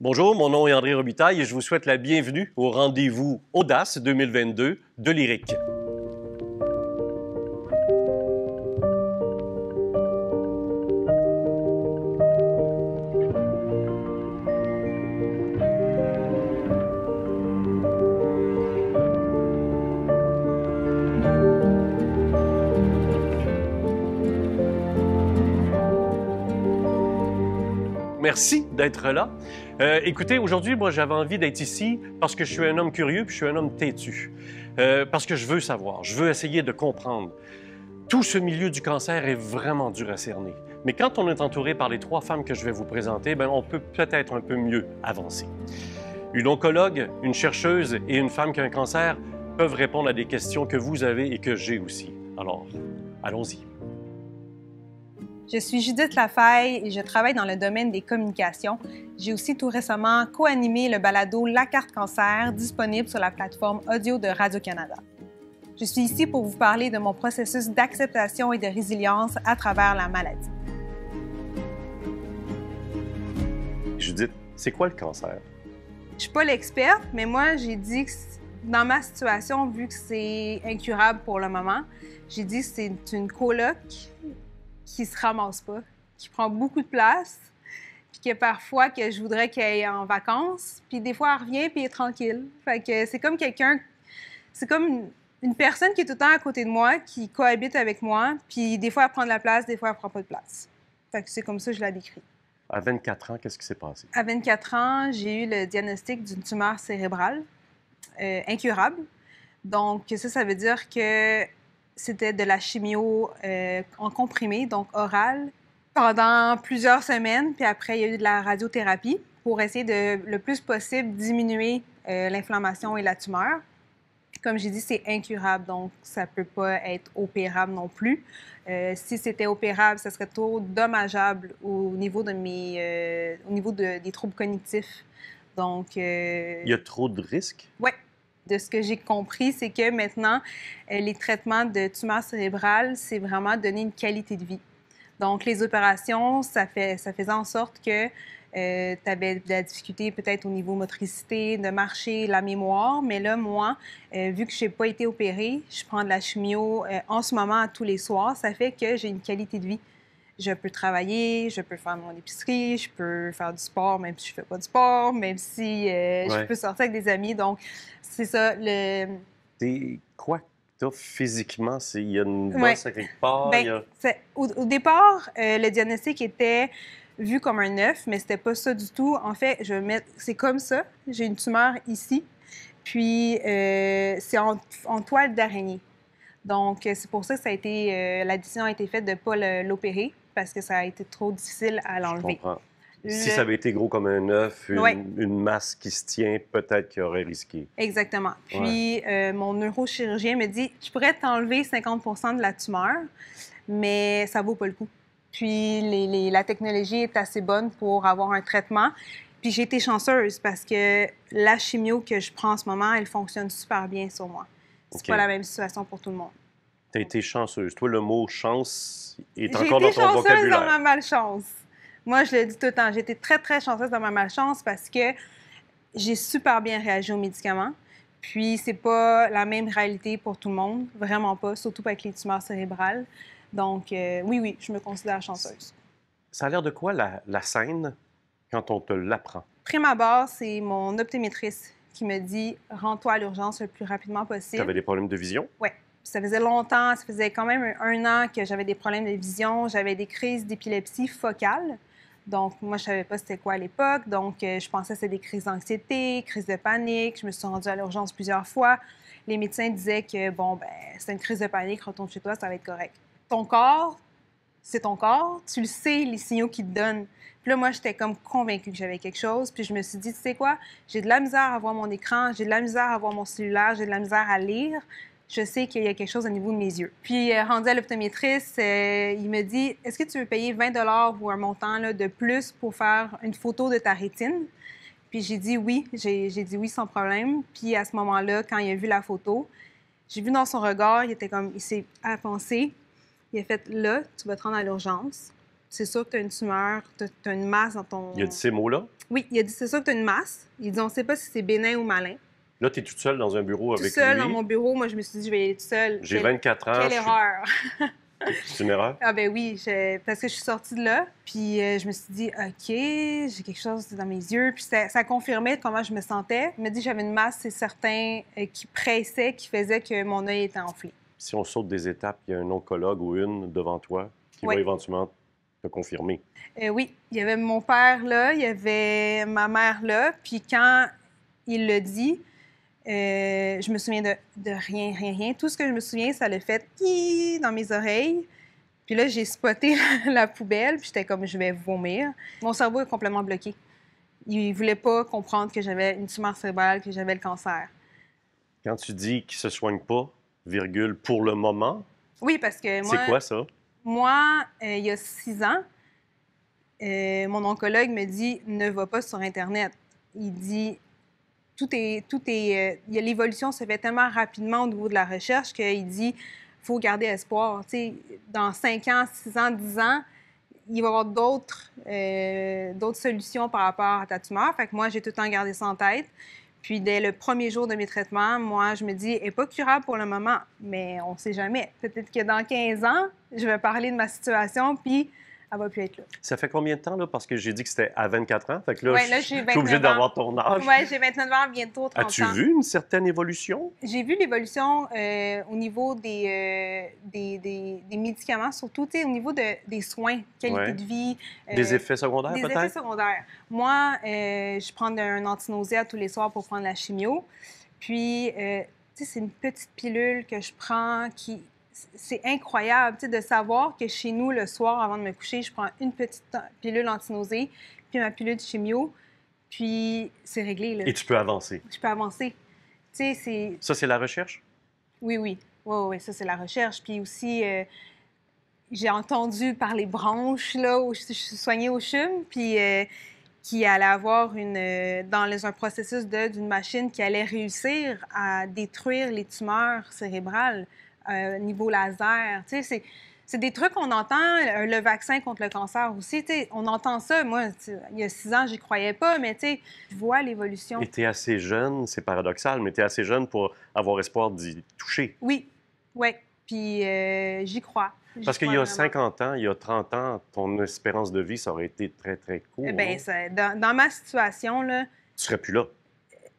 Bonjour, mon nom est André Robitaille et je vous souhaite la bienvenue au rendez-vous Audace 2022 de Lyrique. Merci d'être là. Écoutez, aujourd'hui, moi, j'avais envie d'être ici parce que je suis un homme curieux puis je suis un homme têtu. Parce que je veux savoir, je veux essayer de comprendre. Tout ce milieu du cancer est vraiment dur à cerner. Mais quand on est entouré par les trois femmes que je vais vous présenter, bien, on peut peut-être un peu mieux avancer. Une oncologue, une chercheuse et une femme qui a un cancer peuvent répondre à des questions que vous avez et que j'ai aussi. Alors, allons-y. Je suis Judith Lafaille et je travaille dans le domaine des communications. J'ai aussi tout récemment co-animé le balado La Carte Cancer, disponible sur la plateforme audio de Radio-Canada. Je suis ici pour vous parler de mon processus d'acceptation et de résilience à travers la maladie. Judith, c'est quoi le cancer? Je ne suis pas l'experte, mais moi, j'ai dit que dans ma situation, vu que c'est incurable pour le moment, j'ai dit que c'est une coloc qui se ramasse pas, qui prend beaucoup de place, puis que parfois que je voudrais qu'elle aille en vacances, puis des fois elle revient puis elle est tranquille. Fait que c'est comme c'est comme une personne qui est tout le temps à côté de moi, qui cohabite avec moi, puis des fois elle prend de la place, des fois elle prend pas de place. Fait que c'est comme ça que je la décris. À 24 ans, qu'est-ce qui s'est passé? À 24 ans, j'ai eu le diagnostic d'une tumeur cérébrale incurable. Donc ça veut dire que c'était de la chimio en comprimé, donc orale, pendant plusieurs semaines. Puis après, il y a eu de la radiothérapie pour essayer de, le plus possible, diminuer l'inflammation et la tumeur. Comme j'ai dit, c'est incurable, donc ça ne peut pas être opérable non plus. Si c'était opérable, ça serait trop dommageable au niveau des troubles cognitifs. Donc, Il y a trop de risques? Oui. De ce que j'ai compris, c'est que maintenant, les traitements de tumeurs cérébrales, c'est vraiment donner une qualité de vie. Donc, les opérations, ça faisait en sorte que tu avais de la difficulté peut-être au niveau motricité, de marcher, la mémoire. Mais là, moi, vu que je n'ai pas été opérée, je prends de la chimio en ce moment tous les soirs. Ça fait que j'ai une qualité de vie. Je peux travailler, je peux faire mon épicerie, je peux faire du sport, même si je ne fais pas de sport, même si je peux sortir avec des amis. Donc, c'est ça. Quoi que tu as physiquement? Il y a une bosse à quelque part? Bien, au départ, le diagnostic était vu comme un œuf, mais c'était pas ça du tout. En fait, c'est comme ça. J'ai une tumeur ici, puis c'est en toile d'araignée. Donc, c'est pour ça que la décision a été faite de ne pas l'opérer, parce que ça a été trop difficile à l'enlever. Je comprends. Si ça avait été gros comme un œuf, une masse qui se tient, peut-être qu'il aurait risqué. Exactement. Puis, mon neurochirurgien me dit, je pourrais t'enlever 50 % de la tumeur, mais ça vaut pas le coup. Puis, la technologie est assez bonne pour avoir un traitement. Puis, j'ai été chanceuse parce que la chimio que je prends en ce moment, elle fonctionne super bien sur moi. C'est pas la même situation pour tout le monde. Tu as été chanceuse. Toi, le mot « chance » est encore dans ton vocabulaire. J'ai été chanceuse dans ma malchance. Moi, je le dis tout le temps. J'ai été très, très chanceuse dans ma malchance parce que j'ai super bien réagi aux médicaments. Puis, c'est pas la même réalité pour tout le monde. Vraiment pas, surtout avec les tumeurs cérébrales. Donc, oui, je me considère chanceuse. Ça a l'air de quoi, la scène, quand on te l'apprend? Prime abord, c'est mon optométriste qui me dit « Rends-toi à l'urgence le plus rapidement possible. » Tu avais des problèmes de vision? Oui. Ça faisait longtemps, ça faisait quand même un an que j'avais des problèmes de vision. J'avais des crises d'épilepsie focale. Donc, moi, je ne savais pas c'était quoi à l'époque. Donc, je pensais que c'était des crises d'anxiété, crises de panique. Je me suis rendue à l'urgence plusieurs fois. Les médecins disaient que, bon, ben, c'est une crise de panique, retourne chez toi, ça va être correct. Ton corps, c'est ton corps. Tu le sais, les signaux qu'il te donne. Puis là, moi, j'étais comme convaincue que j'avais quelque chose. Puis je me suis dit, tu sais quoi, j'ai de la misère à voir mon écran, j'ai de la misère à voir mon cellulaire, j'ai de la misère à lire. Je sais qu'il y a quelque chose au niveau de mes yeux. Puis, rendu à l'optométriste, il me dit, est-ce que tu veux payer 20 $ ou un montant là, de plus pour faire une photo de ta rétine? Puis j'ai dit oui. J'ai dit oui sans problème. Puis à ce moment-là, quand il a vu la photo, j'ai vu dans son regard, il s'est pensé. Il a fait, là, tu vas te rendre à l'urgence. c'est sûr que tu as une tumeur, tu as une masse dans ton... Il a dit ces mots-là? Oui, il a dit, c'est sûr que tu as une masse. Il dit, on ne sait pas si c'est bénin ou malin. Là, tu es toute seule dans un bureau Tout avec seul lui. dans mon bureau, moi, je me suis dit, je vais y aller toute seule. J'ai 24 ans. Quelle erreur! C'est une erreur? Ah ben oui, parce que je suis sortie de là, puis je me suis dit, OK, j'ai quelque chose dans mes yeux, puis ça confirmait comment je me sentais. Il m'a dit que j'avais une masse, c'est certain, qui pressait, qui faisait que mon œil était enflé. Si on saute des étapes, il y a un oncologue ou une devant toi qui va éventuellement te confirmer. Oui, il y avait mon père là, il y avait ma mère là, puis quand il l'a dit, je me souviens de rien. Tout ce que je me souviens, ça l'a fait dans mes oreilles. Puis là, j'ai spoté la poubelle, puis j'étais comme, je vais vomir. Mon cerveau est complètement bloqué. Il ne voulait pas comprendre que j'avais une tumeur cérébrale, que j'avais le cancer. Quand tu dis qu'il ne se soigne pas, virgule, pour le moment, oui, parce que moi... C'est quoi ça? Moi, il y a 6 ans, mon oncologue me dit, ne va pas sur Internet. Il dit... l'évolution se fait tellement rapidement au niveau de la recherche qu'il dit il faut garder espoir. T'sais, dans 5 ans, 6 ans, 10 ans, il va y avoir d'autres solutions par rapport à ta tumeur. Fait que moi, j'ai tout le temps gardé ça en tête. Puis, dès le premier jour de mes traitements, moi, je me dis, elle n'est pas curable pour le moment, mais on ne sait jamais. Peut-être que dans 15 ans, je vais parler de ma situation, puis elle va plus être là. Ça fait combien de temps, là? Parce que j'ai dit que c'était à 24 ans. Fait que là, là je suis obligé d'avoir ton âge. Oui, j'ai 29 ans, bientôt 30 ans. As-tu vu une certaine évolution? J'ai vu l'évolution au niveau des médicaments, surtout au niveau des soins, qualité de vie. Des effets secondaires, peut-être? Des effets secondaires. Moi, je prends un antinausée tous les soirs pour prendre la chimio. Puis, c'est une petite pilule que je prends qui... C'est incroyable de savoir que chez nous, le soir, avant de me coucher, je prends une petite pilule antinausée, puis ma pilule de chimio, puis c'est réglé. Là. Et tu peux avancer. Je peux avancer. Ça, c'est la recherche? Oui, ça, c'est la recherche. Puis aussi, j'ai entendu par les branches, là, où je suis soignée au CHUM, puis qui allait avoir dans un processus d'une machine qui allait réussir à détruire les tumeurs cérébrales. Niveau laser. C'est des trucs qu'on entend, le vaccin contre le cancer aussi. On entend ça. Moi, il y a 6 ans, j'y croyais pas, mais je vois l'évolution. Et tu es assez jeune, c'est paradoxal, mais tu es assez jeune pour avoir espoir d'y toucher. Oui. Puis j'y crois. Parce qu'il y a 50 ans, il y a 30 ans, ton espérance de vie, ça aurait été très, très court. Bien, dans ma situation, là... Tu serais plus là.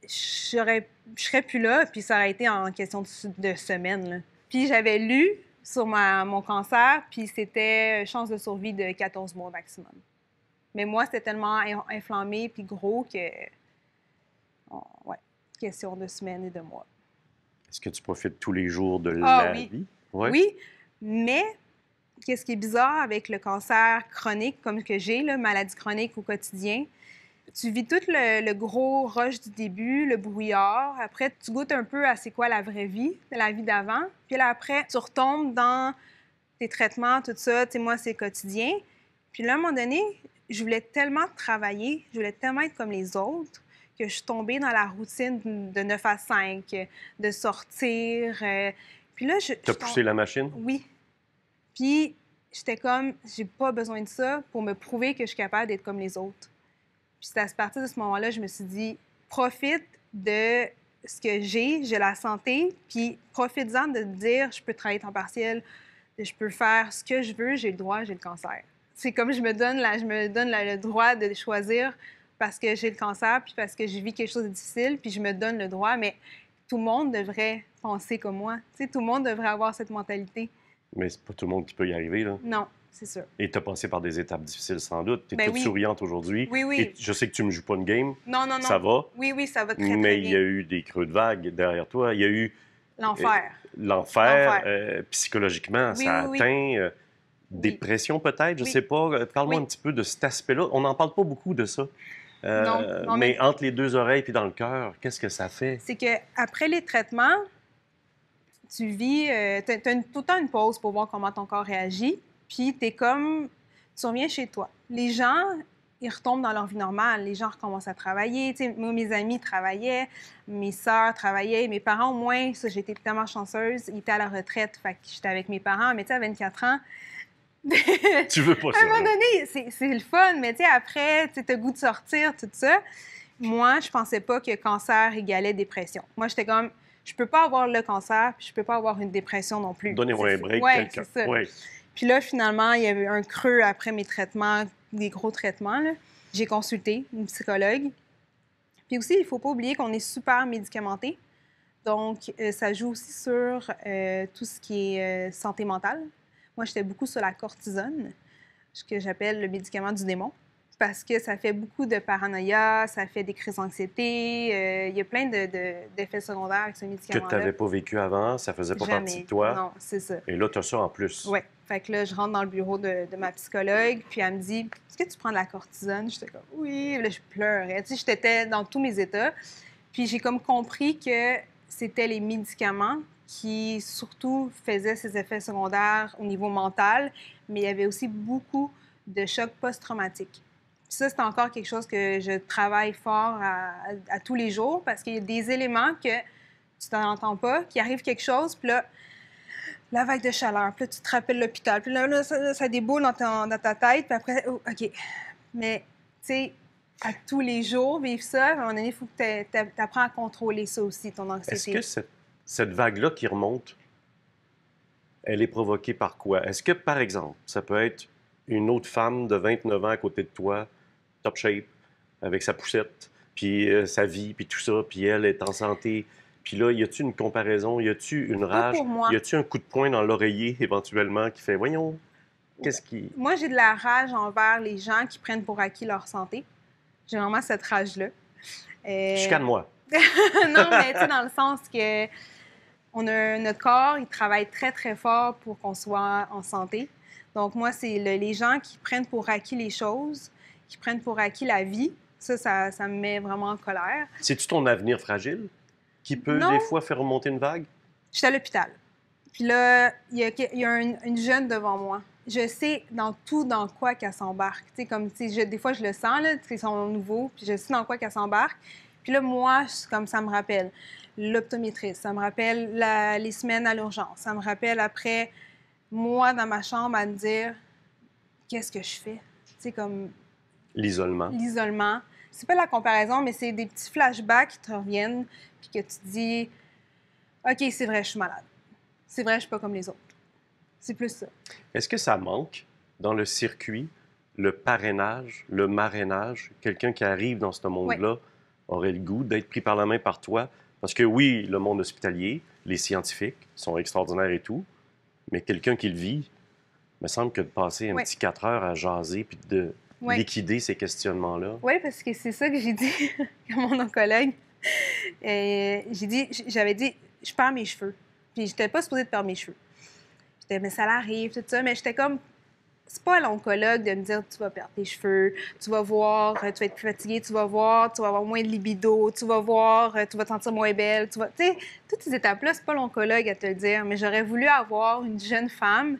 Je serais plus là, puis ça aurait été en question de semaines, là. Puis j'avais lu sur mon cancer, puis c'était chance de survie de 14 mois maximum. Mais moi, c'était tellement inflammé puis gros que... question de semaines et de mois. Est-ce que tu profites tous les jours de la vie? Oui, mais qu'est-ce qui est bizarre avec le cancer chronique, comme que j'ai, là, maladie chronique au quotidien, tu vis tout le gros rush du début, le brouillard. Après, tu goûtes un peu à c'est quoi la vraie vie, la vie d'avant. Puis là, après, tu retombes dans tes traitements, tout ça. Tu sais, moi, c'est quotidien. Puis là, à un moment donné, je voulais tellement travailler, je voulais tellement être comme les autres que je suis tombée dans la routine de 9 à 5, de sortir. Puis là, T'as poussé la machine? Oui. Puis j'étais comme, j'ai pas besoin de ça pour me prouver que je suis capable d'être comme les autres. Puis c'est à partir de ce moment-là, je me suis dit, profite de ce que j'ai la santé, puis profite-en de dire, je peux travailler temps partiel, je peux faire ce que je veux, j'ai le droit, j'ai le cancer. C'est comme je me donne le droit de choisir parce que j'ai le cancer, puis parce que j'ai vis quelque chose de difficile, puis je me donne le droit, mais tout le monde devrait penser comme moi. Tu sais, tout le monde devrait avoir cette mentalité. Mais c'est pas tout le monde qui peut y arriver, là. Non. C'est sûr. Et tu as passé par des étapes difficiles, sans doute. Tu es toute oui. souriante aujourd'hui. Oui. Et je sais que tu ne me joues pas une game. Non. Ça va. Oui, ça va très, très bien. Mais il y a eu des creux de vague derrière toi. Il y a eu... L'enfer. Psychologiquement, ça a atteint... dépression, peut-être, je ne sais pas. Parle-moi un petit peu de cet aspect-là. On n'en parle pas beaucoup de ça. Non, mais entre les deux oreilles puis dans le cœur, qu'est-ce que ça fait? C'est qu'après les traitements, tu vis... tu as tout le temps une pause pour voir comment ton corps réagit. Puis, tu reviens chez toi. Les gens, ils retombent dans leur vie normale. Les gens recommencent à travailler. Tu sais, moi, mes amis travaillaient, mes sœurs travaillaient, mes parents, au moins, ça, j'étais tellement chanceuse, ils étaient à la retraite, fait que j'étais avec mes parents. Mais tu sais, à 24 ans, Tu veux pas À ça, un moment là. donné, c'est le fun, mais tu sais, après, tu as le goût de sortir, tout ça. Moi, je pensais pas que cancer égalait dépression. Moi, j'étais comme, je peux pas avoir le cancer, puis je peux pas avoir une dépression non plus. Donnez-moi un break, Ouais, quelqu'un. c'est ça. Oui. Puis là, finalement, il y avait un creux après mes traitements, des gros traitements, là. J'ai consulté une psychologue. Puis aussi, il faut pas oublier qu'on est super médicamenté. Donc, ça joue aussi sur tout ce qui est santé mentale. Moi, j'étais beaucoup sur la cortisone, ce que j'appelle le médicament du démon, parce que ça fait beaucoup de paranoïa, ça fait des crises d'anxiété. Il y a plein d'effets secondaires avec ce Que tu médicament-là. n'avais pas vécu avant, ça faisait pas partie de Jamais. toi. Non, c'est ça. Et là, tu as ça en plus. Oui. Fait que là, je rentre dans le bureau de ma psychologue, puis elle me dit, est-ce que tu prends de la cortisone? J'étais comme, oui. Là, je pleurais. Tu sais, j'étais dans tous mes états. Puis j'ai comme compris que c'était les médicaments qui surtout faisaient ces effets secondaires au niveau mental, mais il y avait aussi beaucoup de chocs post-traumatiques. Puis ça, c'est encore quelque chose que je travaille fort à tous les jours parce qu'il y a des éléments que tu t'en entends pas, qu'il arrive quelque chose, puis là, la vague de chaleur, puis là, tu te rappelles l'hôpital, puis là, ça déboule dans ta tête, puis après, oh, OK. Mais, tu sais, à tous les jours, vivre ça, à un moment donné, il faut que tu apprennes à contrôler ça aussi, ton Est-ce anxiété. que cette vague-là qui remonte, elle est provoquée par quoi? Est-ce que, par exemple, ça peut être une autre femme de 29 ans à côté de toi, top shape, avec sa poussette, puis sa vie, puis tout ça, puis elle est en santé. Puis là, y a-tu une comparaison? Y a-tu une Pas rage? pour moi. Y a-tu un coup de poing dans l'oreiller, éventuellement, qui fait, voyons, qu'est-ce qui... Moi, j'ai de la rage envers les gens qui prennent pour acquis leur santé. J'ai vraiment cette rage-là. Chicane-moi. Non, mais tu sais, dans le sens que notre corps, il travaille très, très fort pour qu'on soit en santé. Donc, moi, c'est les gens qui prennent pour acquis les choses, qui prennent pour acquis la vie. Ça me met vraiment en colère. C'est-tu ton avenir fragile qui peut, Non. des fois, faire remonter une vague? J'étais à l'hôpital. Puis là, il y a une jeune devant moi. Je sais dans quoi qu'elle s'embarque. Tu sais, comme, tu sais, des fois, je le sens, là, qu'ils sont nouveaux, puis je sais dans quoi qu'elle s'embarque. Puis là, moi, comme ça me rappelle l'optométriste, ça me rappelle les semaines à l'urgence, ça me rappelle après, moi, dans ma chambre, à me dire, qu'est-ce que je fais? Tu sais, comme L'isolement. l'isolement. C'est pas la comparaison, mais c'est des petits flashbacks qui te reviennent, puis que tu te dis, OK, c'est vrai, je suis malade. C'est vrai, je suis pas comme les autres. C'est plus ça. Est-ce que ça manque dans le circuit, le parrainage, le marrainage? Quelqu'un qui arrive dans ce monde-là aurait le goût d'être pris par la main par toi? Parce que oui, le monde hospitalier, les scientifiques sont extraordinaires et tout, mais quelqu'un qui le vit, me semble que de passer un petit 4 heures à jaser puis de liquider ces questionnements-là. Oui, parce que c'est ça que j'ai dit à mon oncologue. J'avais dit, je perds mes cheveux. Puis j'étais pas supposée de perdre mes cheveux. J'étais, mais ça l'arrive, tout ça. Mais j'étais comme, c'est pas à l'oncologue de me dire, tu vas perdre tes cheveux, tu vas voir, tu vas être plus fatiguée, tu vas avoir moins de libido, tu vas voir, tu vas te sentir moins belle. Tu sais, toutes ces étapes-là, c'est pas l'oncologue à te le dire. Mais j'aurais voulu avoir une jeune femme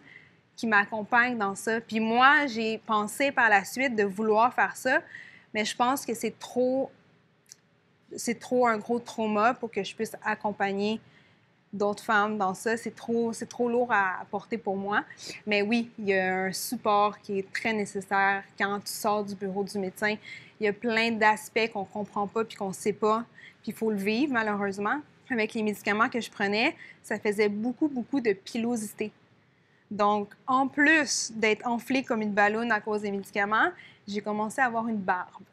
qui m'accompagne dans ça. Puis moi, j'ai pensé par la suite de vouloir faire ça, mais je pense que c'est trop un gros trauma pour que je puisse accompagner d'autres femmes dans ça. C'est trop lourd à porter pour moi. Mais oui, il y a un support qui est très nécessaire quand tu sors du bureau du médecin. Il y a plein d'aspects qu'on comprend pas puis qu'on sait pas, puis il faut le vivre, malheureusement. Avec les médicaments que je prenais, ça faisait beaucoup, beaucoup de pilosité. Donc, en plus d'être enflée comme une balloune à cause des médicaments, j'ai commencé à avoir une barbe.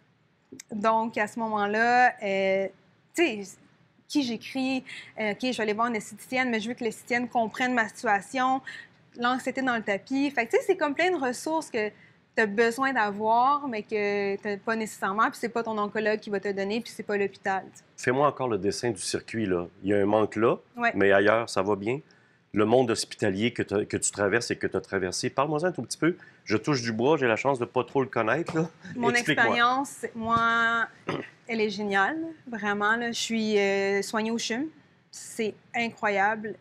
Donc, à ce moment-là, tu sais, qui j'écris, OK, je vais aller voir une esthéticienne, mais je veux que l'esthéticienne comprenne ma situation, l'anxiété dans le tapis. Fait que, tu sais, c'est comme plein de ressources que tu as besoin d'avoir, mais que tu n'as pas nécessairement, puis c'est pas ton oncologue qui va te donner, puis c'est pas l'hôpital. Fais-moi encore le dessin du circuit, là. Il y a un manque là, mais ailleurs, ça va bien. Le monde hospitalier que tu traverses et que tu as traversé, parle-moi un tout petit peu. Je touche du bois, j'ai la chance de pas trop le connaître, là. Mon expérience, moi, elle est géniale, vraiment. Là. Je suis soignée au CHUM. C'est incroyable.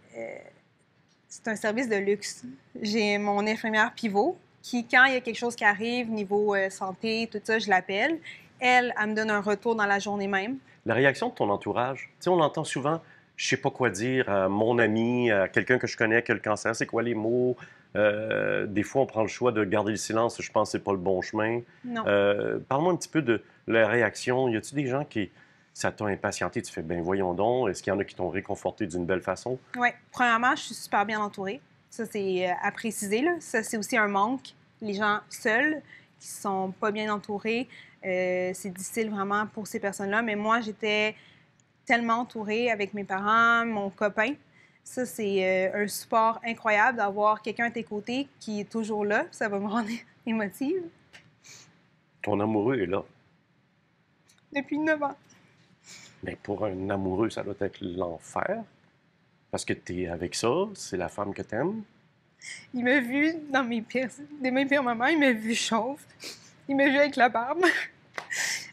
C'est un service de luxe. J'ai mon infirmière pivot qui, quand il y a quelque chose qui arrive, niveau santé, tout ça, je l'appelle. Elle me donne un retour dans la journée même. La réaction de ton entourage, tu sais, on entend souvent, je sais pas quoi dire à mon ami, à quelqu'un que je connais qui a le cancer, c'est quoi les mots? Des fois, on prend le choix de garder le silence. Je pense que c'est pas le bon chemin. Non. Parle-moi un petit peu de la réaction. Y a-t-il des gens qui... Ça t'a impatienté, tu fais, ben voyons donc. Est-ce qu'il y en a qui t'ont réconforté d'une belle façon? Oui. Premièrement, je suis super bien entourée. Ça, c'est à préciser, là. Ça, c'est aussi un manque. Les gens seuls qui sont pas bien entourés, c'est difficile vraiment pour ces personnes-là. Mais moi, j'étais tellement entourée avec mes parents, mon copain. Ça, c'est un support incroyable d'avoir quelqu'un à tes côtés qui est toujours là. Ça va me rendre émotive. Ton amoureux est là. Depuis 9 ans. Mais pour un amoureux, ça doit être l'enfer. Parce que tu es avec ça, c'est la femme que tu aimes. Il m'a vu dans mes pires moments. Il m'a vu chauve. Il m'a vu avec la barbe.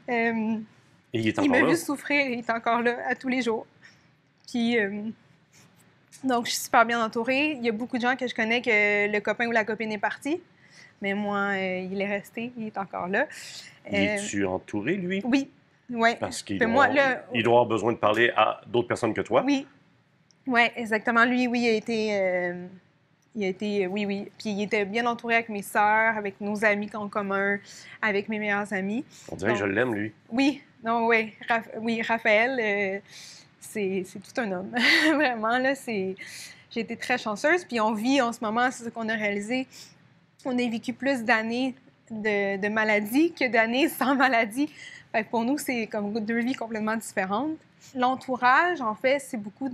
Et il est Il encore m'a là. vu souffrir. Il est encore là à tous les jours. Puis, donc, je suis super bien entourée. Il y a beaucoup de gens que je connais que le copain ou la copine est parti. Mais moi, il est resté. Il est encore là. Es-tu entouré, lui? Oui. Oui. Parce qu'il Puis doit, moi, là, il doit avoir besoin de parler à d'autres personnes que toi. oui. Oui, exactement. Lui, oui, il a été, oui, oui. Puis il était bien entouré avec mes sœurs, avec nos amis en commun, avec mes meilleurs amis. On dirait que je Donc, l'aime, lui. oui, non, oui. Oui, Raphaël, c'est tout un homme. Vraiment, là, j'ai été très chanceuse. Puis on vit en ce moment, c'est ce qu'on a réalisé, on a vécu plus d'années de maladie que d'années sans maladie. Fait que pour nous, c'est comme deux vies complètement différentes. L'entourage, en fait, c'est beaucoup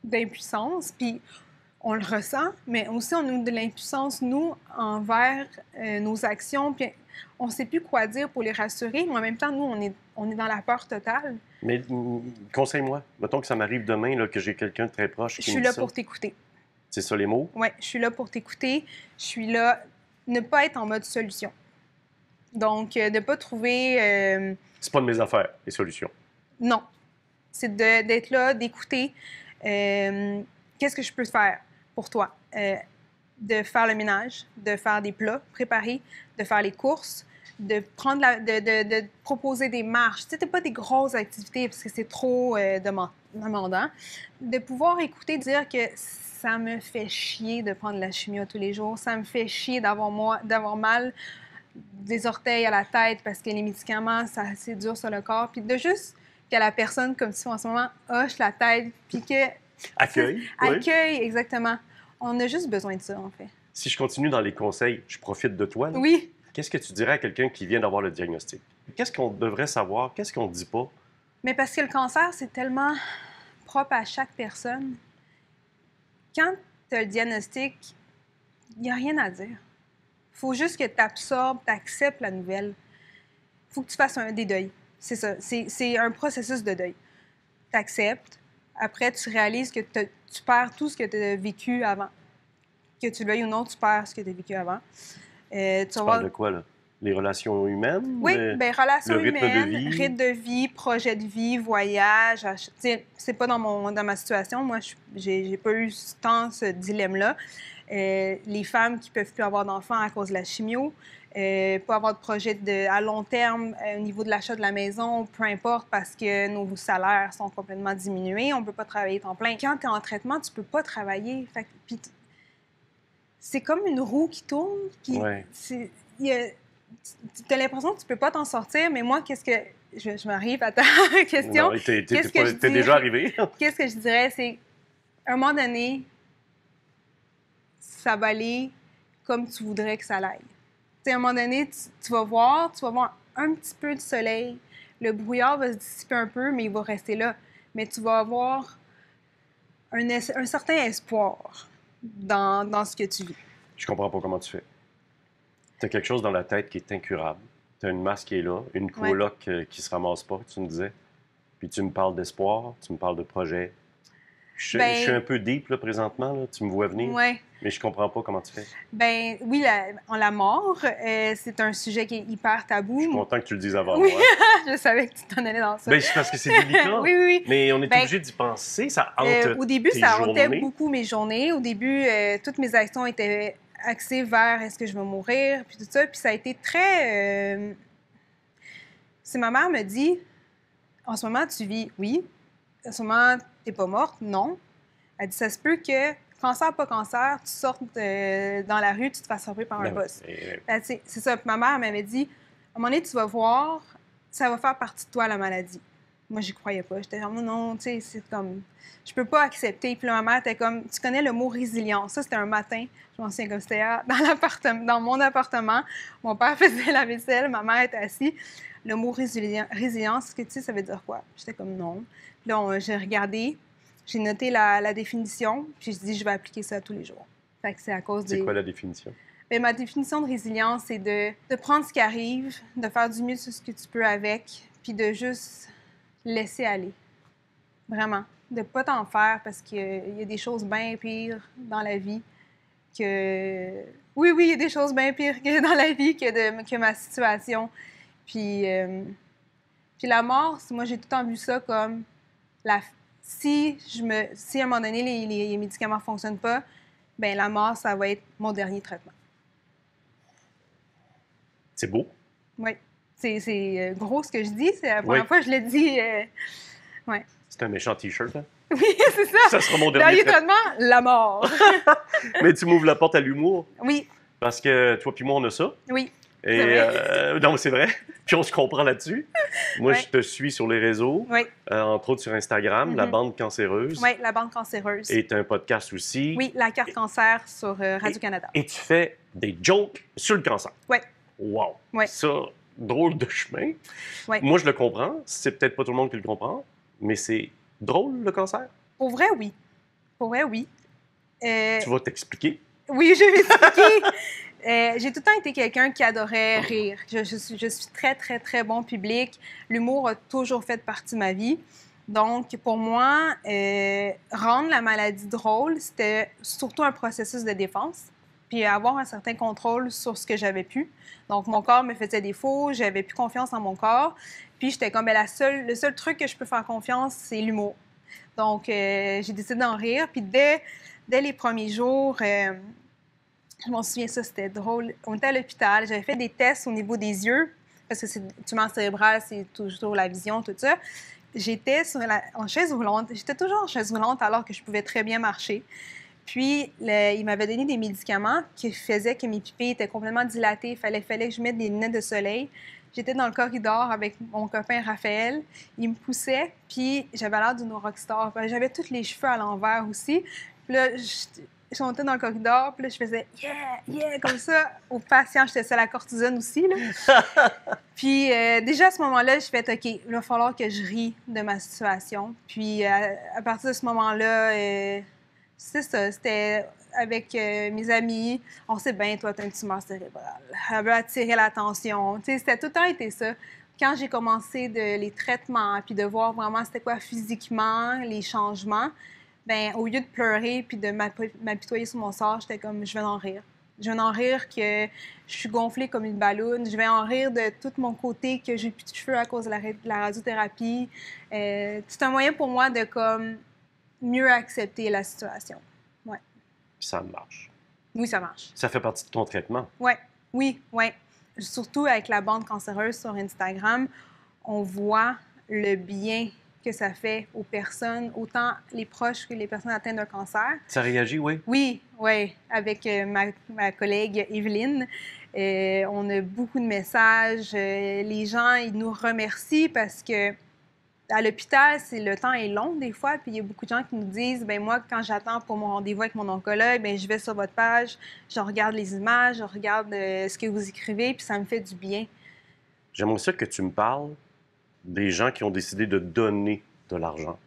d'impuissance, puis on le ressent, mais aussi on a de l'impuissance, nous, envers nos actions, puis on ne sait plus quoi dire pour les rassurer, mais en même temps, nous, on est dans la peur totale. Mais conseille-moi. Mettons que ça m'arrive demain, là, que j'ai quelqu'un de très proche Je qui suis me dit là ça. pour t'écouter. C'est ça les mots? Oui, je suis là pour t'écouter. Je suis là, ne pas être en mode solution. Donc, de ne pas trouver... C'est pas de mes affaires, les solutions. non. C'est d'être là, d'écouter. Qu'est-ce que je peux faire pour toi? De faire le ménage, de faire des plats préparés, de faire les courses, de prendre de proposer des marches. C'était pas des grosses activités parce que c'est trop demandant. De pouvoir écouter, dire que ça me fait chier de prendre la chimio tous les jours, ça me fait chier d'avoir mal des orteils à la tête parce que les médicaments, c'est dur sur le corps. Puis de juste que la personne, comme tu fais en ce moment, hoche la tête, puis que... Accueil. Oui. Accueil, exactement. On a juste besoin de ça, en fait. Si je continue dans les conseils, je profite de toi. Là. Oui. Qu'est-ce que tu dirais à quelqu'un qui vient d'avoir le diagnostic? Qu'est-ce qu'on devrait savoir? Qu'est-ce qu'on ne dit pas? Mais parce que le cancer, c'est tellement propre à chaque personne. Quand tu as le diagnostic, il n'y a rien à dire. Il faut juste que tu absorbes, tu acceptes la nouvelle. Il faut que tu fasses des deuils. C'est ça. C'est un processus de deuil. Tu acceptes. Après, tu réalises que tu perds tout ce que tu as vécu avant. Que tu le veuilles ou non, tu perds ce que tu as vécu avant. Tu parles de quoi, là? Les relations humaines? Oui, bien, relations le rythme humaines, de vie? rythme de vie, projet de vie, voyage. C'est pas dans ma situation. Moi, j'ai pas eu tant ce dilemme-là. Les femmes qui peuvent plus avoir d'enfants à cause de la chimio, pas avoir de projet à long terme au niveau de l'achat de la maison, peu importe, parce que nos salaires sont complètement diminués. On peut pas travailler temps plein. Quand tu es en traitement, tu peux pas travailler. Puis c'est comme une roue qui tourne. Ouais. Tu as l'impression que tu peux pas t'en sortir, mais moi, qu'est-ce que... Je m'arrive à ta question. Non, t'es déjà arrivé. Qu'est-ce que je dirais, c'est... À un moment donné, ça va aller comme tu voudrais que ça aille. À un moment donné, tu vas voir un petit peu de soleil. Le brouillard va se dissiper un peu, mais il va rester là. Mais tu vas avoir un certain espoir dans ce que tu vis. Je comprends pas comment tu fais. Tu as quelque chose dans la tête qui est incurable. Tu as une masse qui est là, une coloc qui se ramasse pas, tu me disais. Puis tu me parles d'espoir, tu me parle de projet. Je suis un peu deep là, présentement, là. Tu me vois venir, mais je comprends pas comment tu fais. Ben oui, la mort, c'est un sujet qui est hyper tabou. Je suis content que tu le dises avant moi. Je savais que tu t'en allais dans ça. Ben, c'est parce que c'est délicat. oui. Mais on est obligé d'y penser, ça hante au début, ça hantait journées. beaucoup mes journées. Au début, toutes mes actions étaient axées vers est-ce que je vais mourir, puis tout ça. Puis ça a été très... Si ma mère me dit, en ce moment, tu vis, oui. En ce moment, t'es pas morte, non. Elle dit, ça se peut que cancer, pas cancer, tu sortes dans la rue, tu te fasses frapper par un boss. Ben, c'est ça. Puis ma mère m'avait dit, à un moment donné, tu vas voir, ça va faire partie de toi, la maladie. Moi, j'y croyais pas. J'étais genre, non, tu sais, c'est comme, je peux pas accepter. Puis là, ma mère était comme, tu connais le mot résilience. Ça, c'était un matin, je m'en souviens comme c'était dans mon appartement. Mon père faisait la vaisselle, ma mère était assise. Le mot résilience, que tu sais, ça veut dire quoi? J'étais comme, non. Puis là, j'ai regardé, j'ai noté la définition, puis je dis, je vais appliquer ça tous les jours. Fait que c'est à cause C'est quoi la définition? Bien, ma définition de résilience, c'est de prendre ce qui arrive, de faire du mieux sur ce que tu peux avec, puis de juste laisser aller. Vraiment. De ne pas t'en faire parce qu'il y a des choses bien pires dans la vie que... Oui, il y a des choses bien pires dans la vie que ma situation. Puis la mort, moi, j'ai tout le temps vu ça comme... Si à un moment donné, les médicaments ne fonctionnent pas, bien, la mort, ça va être mon dernier traitement. C'est beau. Oui. C'est gros ce que je dis. C'est la première fois que je le dis. Ouais. C'est un méchant T-shirt, hein? Oui, c'est ça. Ça sera mon dernier traitement, la mort. Mais tu m'ouvres la porte à l'humour. Oui. Parce que toi puis moi, on a ça. Oui. Et non, c'est vrai. Puis on se comprend là-dessus. Moi, je te suis sur les réseaux, entre autres sur Instagram, La Bande Cancéreuse. Oui, La Bande Cancéreuse. Et tu as un podcast aussi. Oui, La Carte Cancer sur Radio-Canada. Et tu fais des jokes sur le cancer. Oui. Wow! Ouais. Ça, drôle de chemin. Ouais. Moi, je le comprends. C'est peut-être pas tout le monde qui le comprend, mais c'est drôle, le cancer. Pour vrai, oui. Pour vrai, oui. Tu vas t'expliquer? Oui, je vais t'expliquer. J'ai tout le temps été quelqu'un qui adorait rire. Je suis très, très, très bon public. L'humour a toujours fait partie de ma vie. Donc, pour moi, rendre la maladie drôle, c'était surtout un processus de défense, puis avoir un certain contrôle sur ce que j'avais pu. Donc, mon corps me faisait défaut, j'avais plus confiance en mon corps, puis j'étais comme, le seul truc que je peux faire confiance, c'est l'humour. Donc, j'ai décidé d'en rire, puis dès les premiers jours, je m'en souviens, ça, c'était drôle. On était à l'hôpital, j'avais fait des tests au niveau des yeux, parce que c'est tumeur cérébrale, c'est toujours la vision, tout ça. J'étais en chaise roulante. J'étais toujours en chaise roulante alors que je pouvais très bien marcher. Puis, il m'avait donné des médicaments qui faisaient que mes pupilles étaient complètement dilatées. Il fallait que je mette des lunettes de soleil. J'étais dans le corridor avec mon copain Raphaël. Il me poussait, puis j'avais l'air d'une rockstar. J'avais tous les cheveux à l'envers aussi. Puis là, je montais dans le corridor, puis là, je faisais « yeah, yeah » comme ça aux patients. J'étais sur la cortisone aussi, là. Puis déjà, à ce moment-là, je fais « OK, il va falloir que je rie de ma situation. » Puis à partir de ce moment-là, c'est ça, c'était avec mes amis. On sait bien, toi, tu as une tumeur cérébrale. Elle veut attirer l'attention. Tu sais, c'était tout le temps été ça. Quand j'ai commencé les traitements, puis de voir vraiment c'était quoi physiquement, les changements, bien, au lieu de pleurer puis de m'apitoyer sur mon sort, j'étais comme, je vais en rire. Je vais en rire que je suis gonflée comme une balloune. Je vais en rire de tout mon côté, que j'ai plus de cheveux à cause de la radiothérapie. C'est un moyen pour moi de comme mieux accepter la situation. Ouais. Puis ça marche. Oui, ça marche. Ça fait partie de ton traitement. Ouais. Oui. Surtout avec la bande cancéreuse sur Instagram, on voit le bien que ça fait aux personnes, autant les proches que les personnes atteintes d'un cancer. Ça réagit, oui? Oui. Avec ma collègue Evelyne, on a beaucoup de messages. Les gens, ils nous remercient parce que à l'hôpital, le temps est long des fois, puis il y a beaucoup de gens qui nous disent, bien moi, quand j'attends pour mon rendez-vous avec mon oncologue, bien je vais sur votre page, je regarde les images, je regarde ce que vous écrivez, puis ça me fait du bien. J'aimerais ça que tu me parles des gens qui ont décidé de donner de l'argent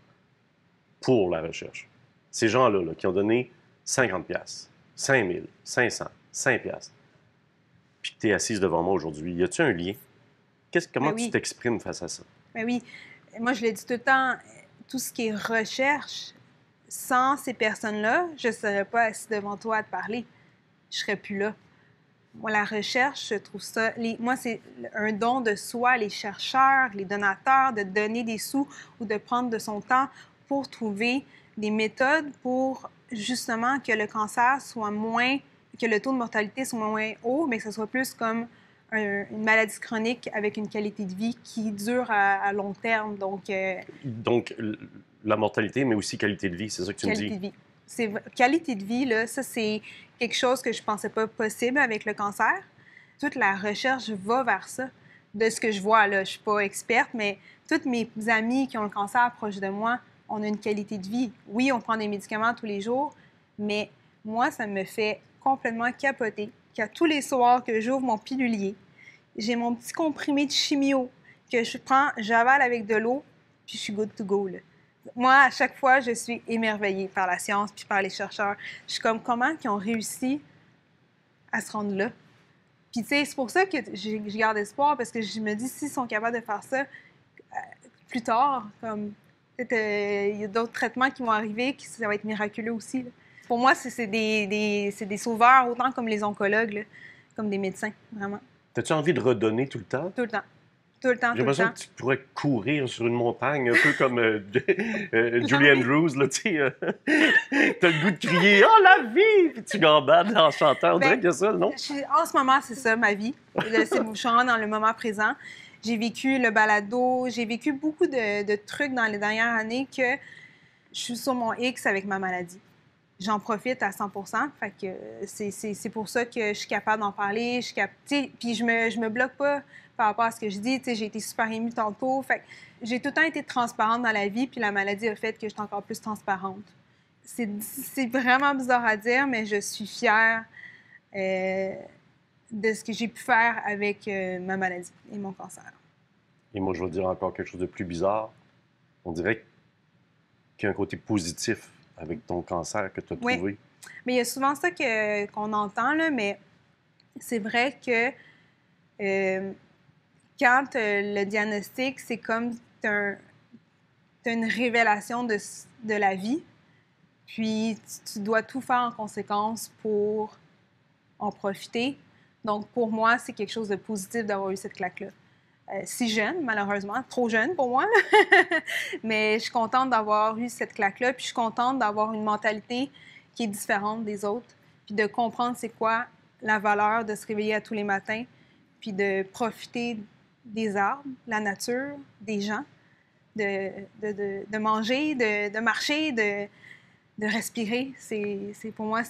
pour la recherche. Ces gens-là là, qui ont donné 50$, 5 000, 500, 5$, puis que tu es assise devant moi aujourd'hui. Y a-t-il un lien? Comment tu t'exprimes face à ça? Ben oui. Moi, je le dis tout le temps, tout ce qui est recherche, sans ces personnes-là, je ne serais pas assise devant toi à te parler. Je ne serais plus là. Moi, la recherche, je trouve ça... Moi, c'est un don de soi, les chercheurs, les donateurs, de donner des sous ou de prendre de son temps pour trouver des méthodes pour, justement, que le cancer soit moins... que le taux de mortalité soit moins haut, mais que ce soit plus comme une maladie chronique avec une qualité de vie qui dure à long terme. Donc, la mortalité, mais aussi qualité de vie, c'est ça que tu me dis? Qualité de vie. Qualité de vie, là, ça, c'est quelque chose que je pensais pas possible avec le cancer. Toute la recherche va vers ça. De ce que je vois, là, je suis pas experte, mais tous mes amis qui ont le cancer proche de moi, on a une qualité de vie. Oui, on prend des médicaments tous les jours, mais moi, ça me fait complètement capoter qu'à tous les soirs que j'ouvre mon pilulier, j'ai mon petit comprimé de chimio que je prends, j'avale avec de l'eau, puis je suis good to go, là. Moi, à chaque fois, je suis émerveillée par la science puis par les chercheurs. Je suis comme, comment ils ont réussi à se rendre là? Puis, tu sais, c'est pour ça que je garde espoir, parce que je me dis, s'ils sont capables de faire ça plus tard, comme, peut-être, il y a d'autres traitements qui vont arriver, qui ça va être miraculeux aussi, là. Pour moi, c'est des sauveurs, autant comme les oncologues, là, comme des médecins, vraiment. As-tu envie de redonner tout le temps? Tout le temps. Tout le temps, J'ai tout le l'impression temps. que tu pourrais courir sur une montagne, un peu comme Julie Andrews, là, tu sais. T'as le goût de crier « Oh, la vie! » Puis tu gambades en chantant. On dirait qu'il y a ça, non? En ce moment, c'est ça, ma vie. Je suis vraiment dans le moment présent. J'ai vécu le balado, j'ai vécu beaucoup de trucs dans les dernières années que je suis sur mon X avec ma maladie. J'en profite à 100 %. Fait que c'est pour ça que je suis capable d'en parler. Puis je me bloque pas par rapport à ce que je dis. J'ai été super émue tantôt. Fait que j'ai tout le temps été transparente dans la vie, puis la maladie a fait que je suis encore plus transparente. C'est vraiment bizarre à dire, mais je suis fière de ce que j'ai pu faire avec ma maladie et mon cancer. Et moi, je vais dire encore quelque chose de plus bizarre. On dirait qu'il y a un côté positif avec ton cancer que tu as trouvé. Oui. Mais il y a souvent ça qu'on entend, là, mais c'est vrai que quand le diagnostic, c'est comme tu as une révélation de la vie, puis tu dois tout faire en conséquence pour en profiter. Donc, pour moi, c'est quelque chose de positif d'avoir eu cette claque-là. Si jeune, malheureusement, trop jeune pour moi, mais je suis contente d'avoir eu cette claque-là, puis je suis contente d'avoir une mentalité qui est différente des autres, puis de comprendre c'est quoi la valeur de se réveiller à tous les matins, puis de profiter des arbres, la nature, des gens, de manger, de marcher, de respirer. Pour moi,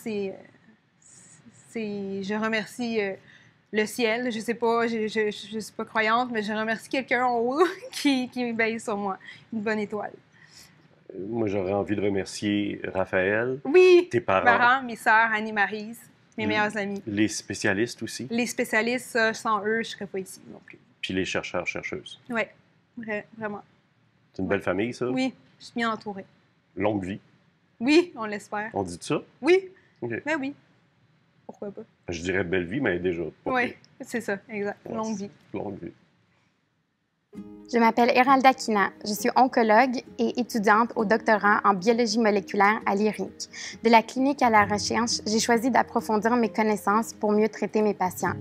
je remercie le ciel. Je sais pas, je suis pas croyante, mais je remercie quelqu'un en haut qui veille sur moi. Une bonne étoile. Moi, j'aurais envie de remercier Raphaël, Oui, tes mes parents, parents, mes sœurs, Annie-Maryse, mes meilleurs amis. les spécialistes aussi, Les spécialistes, ça, sans eux, je serais pas ici non plus. puis les chercheurs, chercheuses. Oui, vraiment. C'est une belle famille, ça? Oui, je suis bien entourée. Longue vie. Oui, on l'espère. On dit ça? Oui, OK. mais oui. Pourquoi pas? Je dirais belle vie, mais déjà. Oui, c'est ça, exact. Ouais, Longue vie. Longue vie. Je m'appelle Héralda Kina. Je suis oncologue et étudiante au doctorat en biologie moléculaire à l'IRNIC. De la clinique à la recherche, j'ai choisi d'approfondir mes connaissances pour mieux traiter mes patients.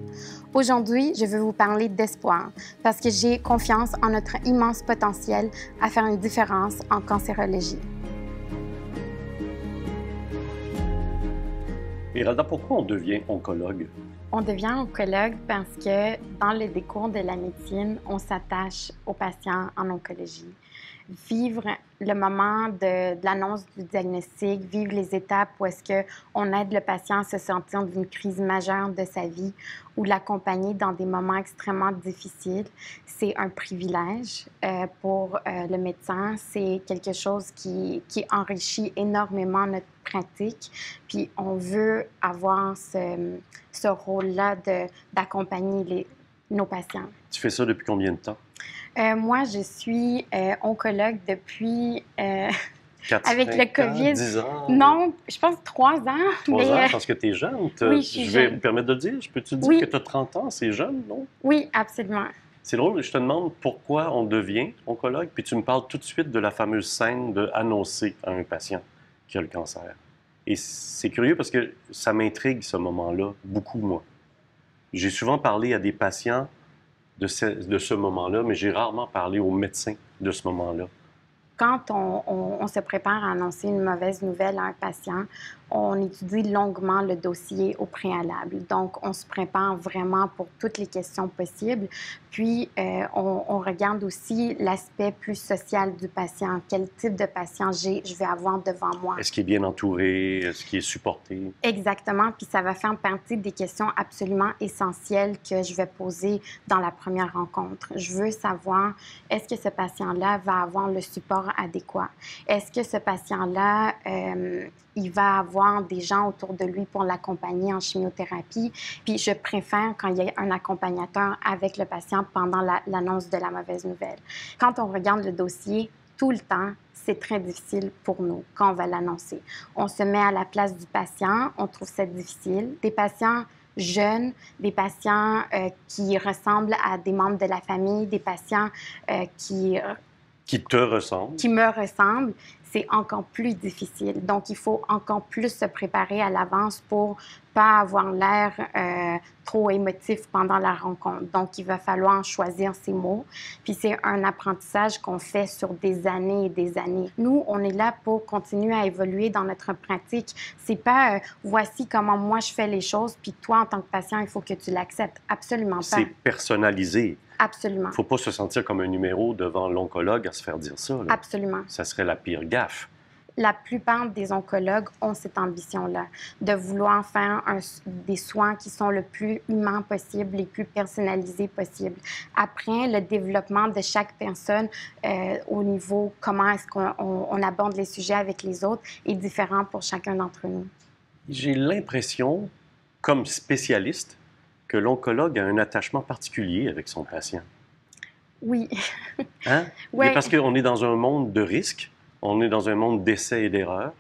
Aujourd'hui, je veux vous parler d'espoir parce que j'ai confiance en notre immense potentiel à faire une différence en cancérologie. Héralda, pourquoi on devient oncologue? On devient oncologue parce que dans le décours de la médecine, on s'attache aux patients en oncologie. Vivre le moment de l'annonce du diagnostic, vivre les étapes où est-ce qu'on aide le patient à se sortir d'une crise majeure de sa vie ou l'accompagner dans des moments extrêmement difficiles, c'est un privilège pour le médecin. C'est quelque chose qui enrichit énormément notre pratique. Puis on veut avoir ce rôle-là d'accompagner nos patients. Tu fais ça depuis combien de temps? Moi, je suis oncologue depuis... 4, avec 5 le ans, COVID. 10 ans? Non, je pense 3 ans. 3 mais, ans, parce que tu es jeune. Oui, je suis vais jeune. me permettre de le dire. Je peux te dire Oui. que tu as 30 ans? C'est jeune, non? Oui, absolument. C'est drôle, je te demande pourquoi on devient oncologue, puis tu me parles tout de suite de la fameuse scène d'annoncer à un patient qui a le cancer. Et c'est curieux parce que ça m'intrigue, ce moment-là, beaucoup, moi. J'ai souvent parlé à des patients de ce moment-là, mais j'ai rarement parlé aux médecins de ce moment-là. Quand on se prépare à annoncer une mauvaise nouvelle à un patient, on étudie longuement le dossier au préalable. Donc, on se prépare vraiment pour toutes les questions possibles. Puis, on regarde aussi l'aspect plus social du patient. Quel type de patient je vais avoir devant moi. Est-ce qu'il est bien entouré? Est-ce qu'il est supporté? Exactement. Puis, ça va faire partie des questions absolument essentielles que je vais poser dans la première rencontre. Je veux savoir, est-ce que ce patient-là va avoir le support adéquat? Est-ce que ce patient-là, il va avoir des gens autour de lui pour l'accompagner en chimiothérapie? Puis je préfère quand il y a un accompagnateur avec le patient pendant l'annonce de la mauvaise nouvelle. Quand on regarde le dossier, tout le temps, c'est très difficile pour nous quand on va l'annoncer. On se met à la place du patient, on trouve ça difficile. Des patients jeunes, des patients qui ressemblent à des membres de la famille, des patients qui te ressemblent. Qui me ressemblent, c'est encore plus difficile. Donc, il faut encore plus se préparer à l'avance pour pas avoir l'air trop émotif pendant la rencontre. Donc, il va falloir choisir ses mots. Puis, c'est un apprentissage qu'on fait sur des années et des années. Nous, on est là pour continuer à évoluer dans notre pratique. C'est pas voici comment moi je fais les choses, puis toi, en tant que patient, il faut que tu l'acceptes. Absolument pas. C'est personnalisé. Absolument. Il ne faut pas se sentir comme un numéro devant l'oncologue à se faire dire ça. Là. Absolument. Ça serait la pire gaffe. La plupart des oncologues ont cette ambition-là, de vouloir faire des soins qui sont le plus humains possible, les plus personnalisés possible. Après, le développement de chaque personne au niveau comment est-ce qu'on aborde les sujets avec les autres est différent pour chacun d'entre nous. J'ai l'impression, comme spécialiste, que l'oncologue a un attachement particulier avec son patient. Oui. Hein? Ouais. Parce qu'on est dans un monde de risques, on est dans un monde d'essais et d'erreurs,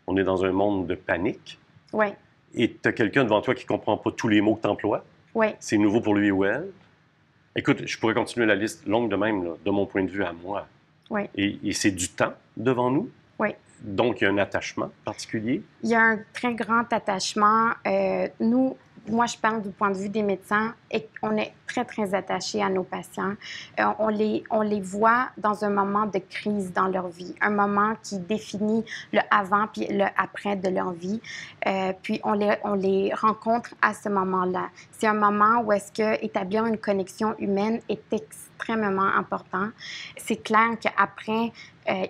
on est dans un monde de panique. Oui. Et tu as quelqu'un devant toi qui ne comprend pas tous les mots que tu emploies. Oui. C'est nouveau pour lui ou elle. Écoute, je pourrais continuer la liste longue de même, là, de mon point de vue à moi. Oui. Et c'est du temps devant nous. Oui. Donc, il y a un attachement particulier. Il y a un très grand attachement. Moi, je parle du point de vue des médecins et on est très, très attachés à nos patients. On les voit dans un moment de crise dans leur vie, un moment qui définit le avant puis le après de leur vie. Puis on les rencontre à ce moment-là. C'est un moment où est-ce que établir une connexion humaine est extrêmement important. C'est clair qu'après,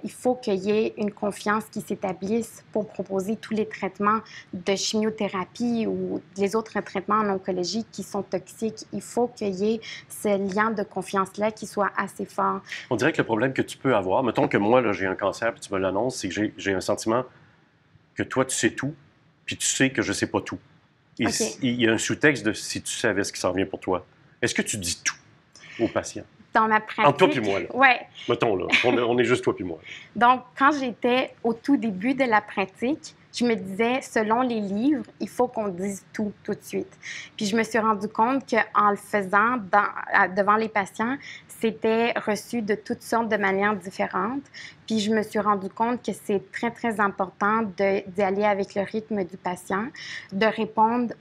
il faut qu'il y ait une confiance qui s'établisse pour proposer tous les traitements de chimiothérapie ou les autres traitements en oncologie qui sont toxiques. Il faut qu'il y ait ce lien de confiance-là qui soit assez fort. On dirait que le problème que tu peux avoir, mettons que moi, là, j'ai un cancer puis tu me l'annonces, c'est que j'ai un sentiment que toi, tu sais tout, puis tu sais que je ne sais pas tout. Et Okay. Il y a un sous-texte de si tu savais ce qui s'en vient pour toi. Est-ce que tu dis tout aux patients? Dans ma pratique... Entre toi puis moi, là. Oui. Mettons, là. On est juste toi puis moi. Donc, quand j'étais au tout début de la pratique, je me disais, selon les livres, il faut qu'on dise tout de suite. Puis je me suis rendu compte qu'en le faisant devant les patients, c'était reçu de toutes sortes de manières différentes. Puis je me suis rendu compte que c'est très, très important d'y aller avec le rythme du patient, de répondre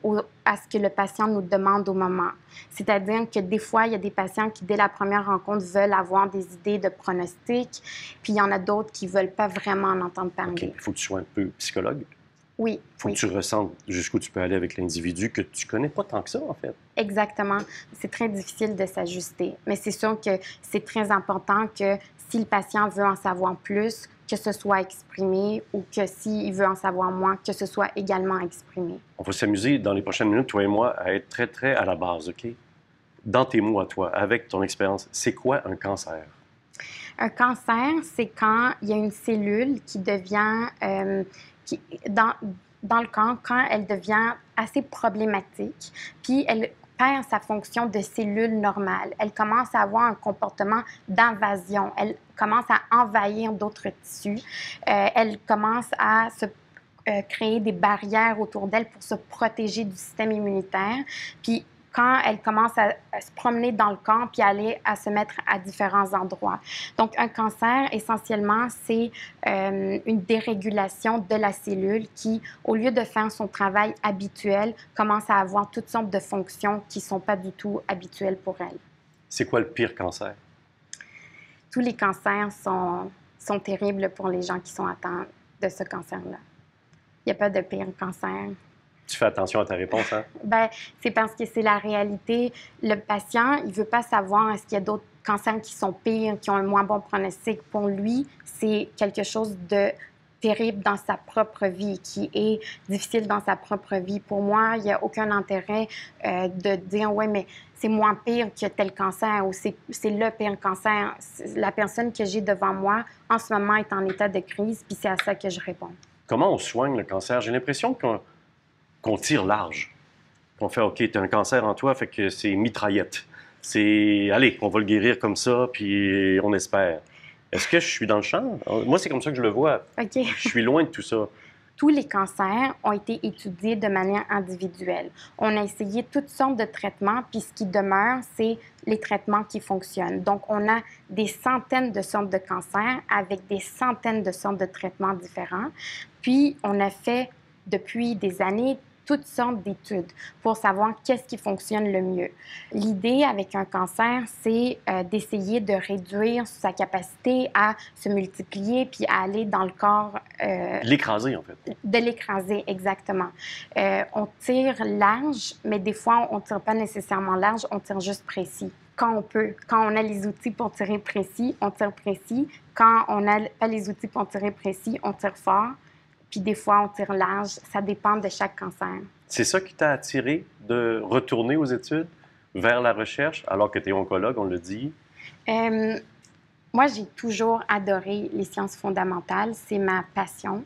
à ce que le patient nous demande au moment. C'est-à-dire que des fois, il y a des patients qui, dès la première rencontre, veulent avoir des idées de pronostic, puis il y en a d'autres qui ne veulent pas vraiment en entendre parler. OK. Il faut que tu sois un peu psychologue. Oui. Il faut que tu ressentes jusqu'où tu peux aller avec l'individu que tu connais pas tant que ça, en fait. Exactement. C'est très difficile de s'ajuster. Mais c'est sûr que c'est très important que si le patient veut en savoir plus, que ce soit exprimé ou que s'il veut en savoir moins, que ce soit également exprimé. On va s'amuser dans les prochaines minutes, toi et moi, à être très, très à la base, OK? Dans tes mots à toi, avec ton expérience, c'est quoi un cancer? Un cancer, c'est quand il y a une cellule qui devient... dans le corps, quand elle devient assez problématique, puis elle perd sa fonction de cellule normale. Elle commence à avoir un comportement d'invasion. Elle commence à envahir d'autres tissus. Elle commence à se créer des barrières autour d'elle pour se protéger du système immunitaire. Puis quand elle commence à se promener dans le corps puis à se mettre à différents endroits. Donc, un cancer, essentiellement, c'est une dérégulation de la cellule qui, au lieu de faire son travail habituel, commence à avoir toutes sortes de fonctions qui ne sont pas du tout habituelles pour elle. C'est quoi le pire cancer? Tous les cancers sont terribles pour les gens qui sont atteints de ce cancer-là. Il n'y a pas de pire cancer. Tu fais attention à ta réponse, hein? Ben, c'est parce que c'est la réalité. Le patient, il ne veut pas savoir est-ce qu'il y a d'autres cancers qui sont pires, qui ont un moins bon pronostic. Pour lui, c'est quelque chose de terrible dans sa propre vie, qui est difficile dans sa propre vie. Pour moi, il n'y a aucun intérêt de dire « ouais, mais c'est moins pire que tel cancer » ou « c'est le pire cancer ». La personne que j'ai devant moi, en ce moment, est en état de crise, puis c'est à ça que je réponds. Comment on soigne le cancer? J'ai l'impression qu'on tire large. Qu'on fait « OK, tu as un cancer en toi, fait que c'est mitraillette. C'est, allez, on va le guérir comme ça, puis on espère. » Est-ce que je suis dans le champ? Moi, c'est comme ça que je le vois. OK. Je suis loin de tout ça. Tous les cancers ont été étudiés de manière individuelle. On a essayé toutes sortes de traitements, puis ce qui demeure, c'est les traitements qui fonctionnent. Donc, on a des centaines de sortes de cancers avec des centaines de sortes de traitements différents. Puis, on a fait, depuis des années, toutes sortes d'études pour savoir qu'est-ce qui fonctionne le mieux. L'idée avec un cancer, c'est d'essayer de réduire sa capacité à se multiplier puis à aller dans le corps. L'écraser, en fait. De l'écraser, exactement. On tire large, mais des fois, on ne tire pas nécessairement large, on tire juste précis. Quand on peut. Quand on a les outils pour tirer précis, on tire précis. Quand on n'a pas les outils pour tirer précis, on tire fort. Puis des fois, on tire large. Ça dépend de chaque cancer. C'est ça qui t'a attiré de retourner aux études, vers la recherche, alors que tu es oncologue, on l'a dit? Moi, j'ai toujours adoré les sciences fondamentales. C'est ma passion.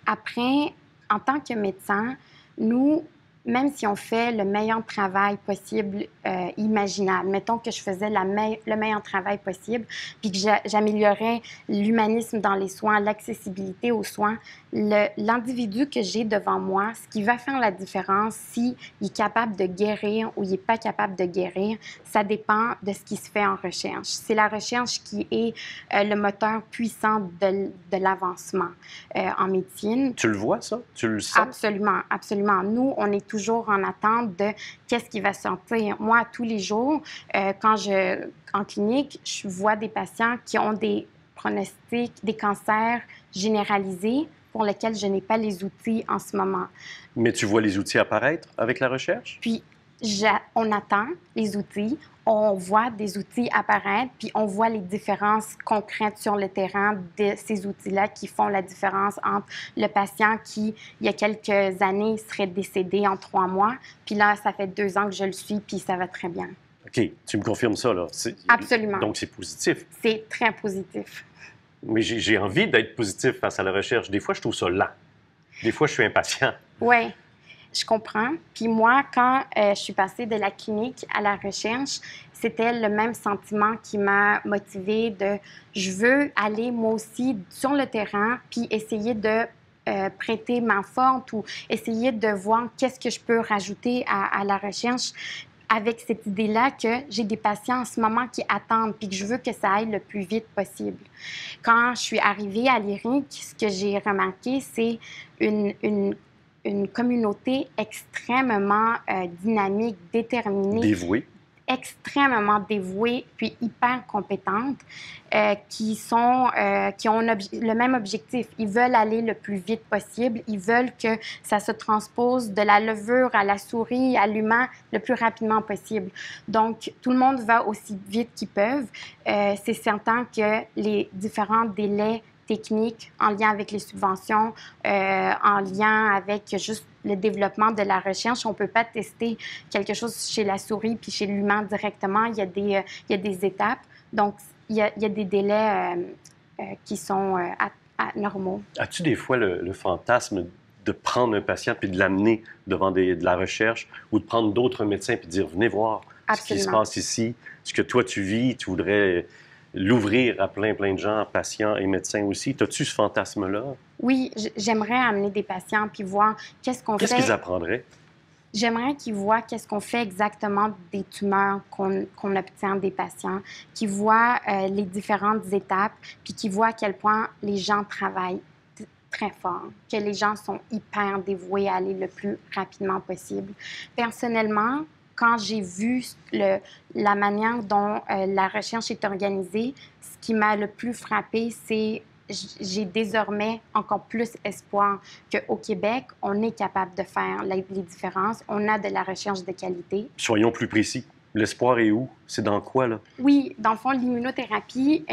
Après, en tant que médecin, nous, même si on fait le meilleur travail possible, imaginable, mettons que je faisais le meilleur travail possible, puis que j'améliorais l'humanisme dans les soins, l'accessibilité aux soins, l'individu que j'ai devant moi, ce qui va faire la différence s'il est capable de guérir ou il n'est pas capable de guérir, ça dépend de ce qui se fait en recherche. C'est la recherche qui est le moteur puissant de l'avancement en médecine. Tu le vois, ça? Tu le sens? Absolument, absolument. Nous, on est toujours en attente de qu'est-ce qui va sortir. Moi, tous les jours, en clinique, je vois des patients qui ont des pronostics, des cancers généralisés pour lesquels je n'ai pas les outils en ce moment. Mais tu vois les outils apparaître avec la recherche? Puis, on attend les outils, on voit des outils apparaître, puis on voit les différences concrètes sur le terrain de ces outils-là qui font la différence entre le patient qui, il y a quelques années, serait décédé en 3 mois, puis là, ça fait 2 ans que je le suis, puis ça va très bien. OK, tu me confirmes ça, là? Absolument. Donc, c'est positif. C'est très positif. Mais j'ai envie d'être positif face à la recherche. Des fois, je trouve ça lent. Des fois, je suis impatient. Oui, je comprends. Puis moi, quand je suis passée de la clinique à la recherche, c'était le même sentiment qui m'a motivée de je veux aller moi aussi sur le terrain puis essayer de prêter main forte ou essayer de voir qu'est-ce que je peux rajouter à la recherche avec cette idée-là que j'ai des patients en ce moment qui attendent puis que je veux que ça aille le plus vite possible. Quand je suis arrivée à l'IRIC, ce que j'ai remarqué, c'est une communauté extrêmement dynamique, déterminée. Dévouée. Extrêmement dévouée, puis hyper compétente, qui ont le même objectif. Ils veulent aller le plus vite possible. Ils veulent que ça se transpose de la levure à la souris, à l'humain, le plus rapidement possible. Donc, tout le monde va aussi vite qu'ils peuvent. C'est certain que les différents délais techniques en lien avec les subventions, en lien avec juste le développement de la recherche. On ne peut pas tester quelque chose chez la souris puis chez l'humain directement. Il y a des étapes. Donc, il y a des délais qui sont normaux. As-tu des fois le fantasme de prendre un patient puis de l'amener devant de la recherche ou de prendre d'autres médecins puis de dire « Venez voir ce qui se passe ici, ce que toi tu vis, tu voudrais l'ouvrir à plein de gens, patients et médecins aussi. » As-tu ce fantasme-là? Oui, j'aimerais amener des patients puis voir qu'est-ce qu'on fait. Qu'est-ce qu'ils apprendraient? J'aimerais qu'ils voient qu'est-ce qu'on fait exactement des tumeurs qu'on obtient des patients, qu'ils voient les différentes étapes, puis qu'ils voient à quel point les gens travaillent très fort, que les gens sont hyper dévoués à aller le plus rapidement possible. Personnellement, quand j'ai vu la manière dont la recherche est organisée, ce qui m'a le plus frappé, c'est j'ai désormais encore plus espoir qu'au Québec, on est capable de faire les différences. On a de la recherche de qualité. Soyons plus précis. L'espoir est où? C'est dans quoi, là? Oui, dans le fond, l'immunothérapie,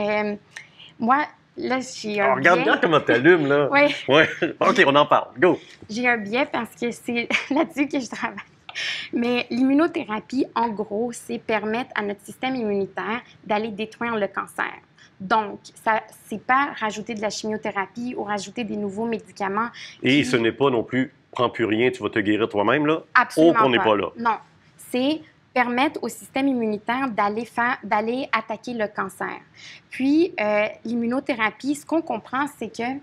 moi, là, j'ai un Regarde biais. bien comment t'allumes, là. Oui. Ouais. OK, on en parle. Go! J'ai un biais parce que c'est là-dessus que je travaille. Mais l'immunothérapie, en gros, c'est permettre à notre système immunitaire d'aller détruire le cancer. Donc, c'est pas rajouter de la chimiothérapie ou rajouter des nouveaux médicaments. Et ce n'est pas non plus, prends plus rien, tu vas te guérir toi-même, là. Absolument Oh, qu'on n'est pas là. Non, c'est permettre au système immunitaire d'aller attaquer le cancer. Puis, l'immunothérapie, ce qu'on comprend, c'est que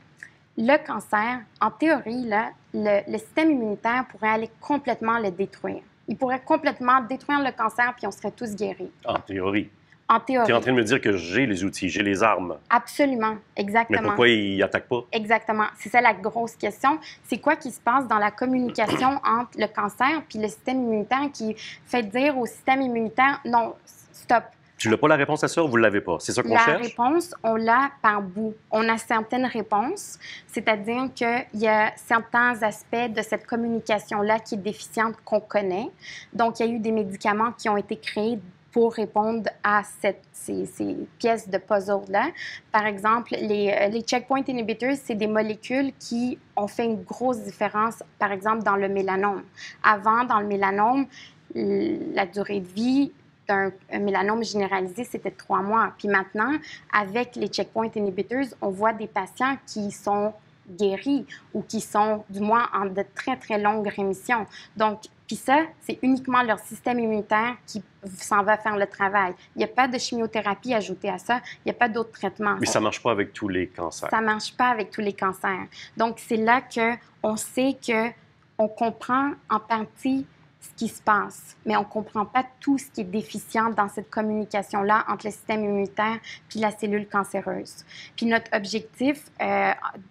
le cancer, en théorie, là, le système immunitaire pourrait aller complètement le détruire. Il pourrait complètement détruire le cancer, puis on serait tous guéris. En théorie. En Tu es en théorie. train de me dire que j'ai les outils, j'ai les armes. Absolument, exactement. Mais pourquoi ils n'attaquent pas? Exactement. C'est ça la grosse question. C'est quoi qui se passe dans la communication entre le cancer puis le système immunitaire qui fait dire au système immunitaire, non, stop. Tu n'as pas la réponse à ça ou vous ne l'avez pas? C'est ça qu'on La cherche? réponse, on l'a par bout. On a certaines réponses, c'est-à-dire qu'il y a certains aspects de cette communication-là qui est déficiente qu'on connaît. Donc, il y a eu des médicaments qui ont été créés pour répondre à ces pièces de puzzle-là. Par exemple, les checkpoint inhibitors, c'est des molécules qui ont fait une grosse différence, par exemple, dans le mélanome. Avant, dans le mélanome, la durée de vie d'un mélanome généralisé, c'était 3 mois. Puis maintenant, avec les checkpoint inhibitors, on voit des patients qui sont guéris ou qui sont, du moins, en de très, très longues rémissions. Donc, puis ça, c'est uniquement leur système immunitaire qui s'en va faire le travail. Il n'y a pas de chimiothérapie ajoutée à ça. Il n'y a pas d'autres traitements. Mais ça ne marche pas avec tous les cancers. Ça ne marche pas avec tous les cancers. Donc, c'est là qu'on sait qu'on comprend en partie ce qui se passe, mais on ne comprend pas tout ce qui est déficient dans cette communication-là entre le système immunitaire puis la cellule cancéreuse. Puis notre objectif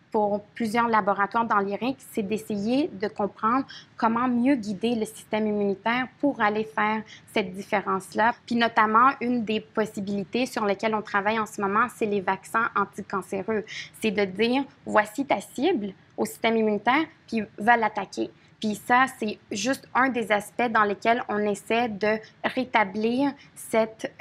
pour plusieurs laboratoires dans l'IRIC, c'est d'essayer de comprendre comment mieux guider le système immunitaire pour aller faire cette différence-là. Puis notamment, une des possibilités sur lesquelles on travaille en ce moment, c'est les vaccins anticancéreux. C'est de dire, voici ta cible au système immunitaire, puis va l'attaquer. Puis ça, c'est juste un des aspects dans lesquels on essaie de rétablir cette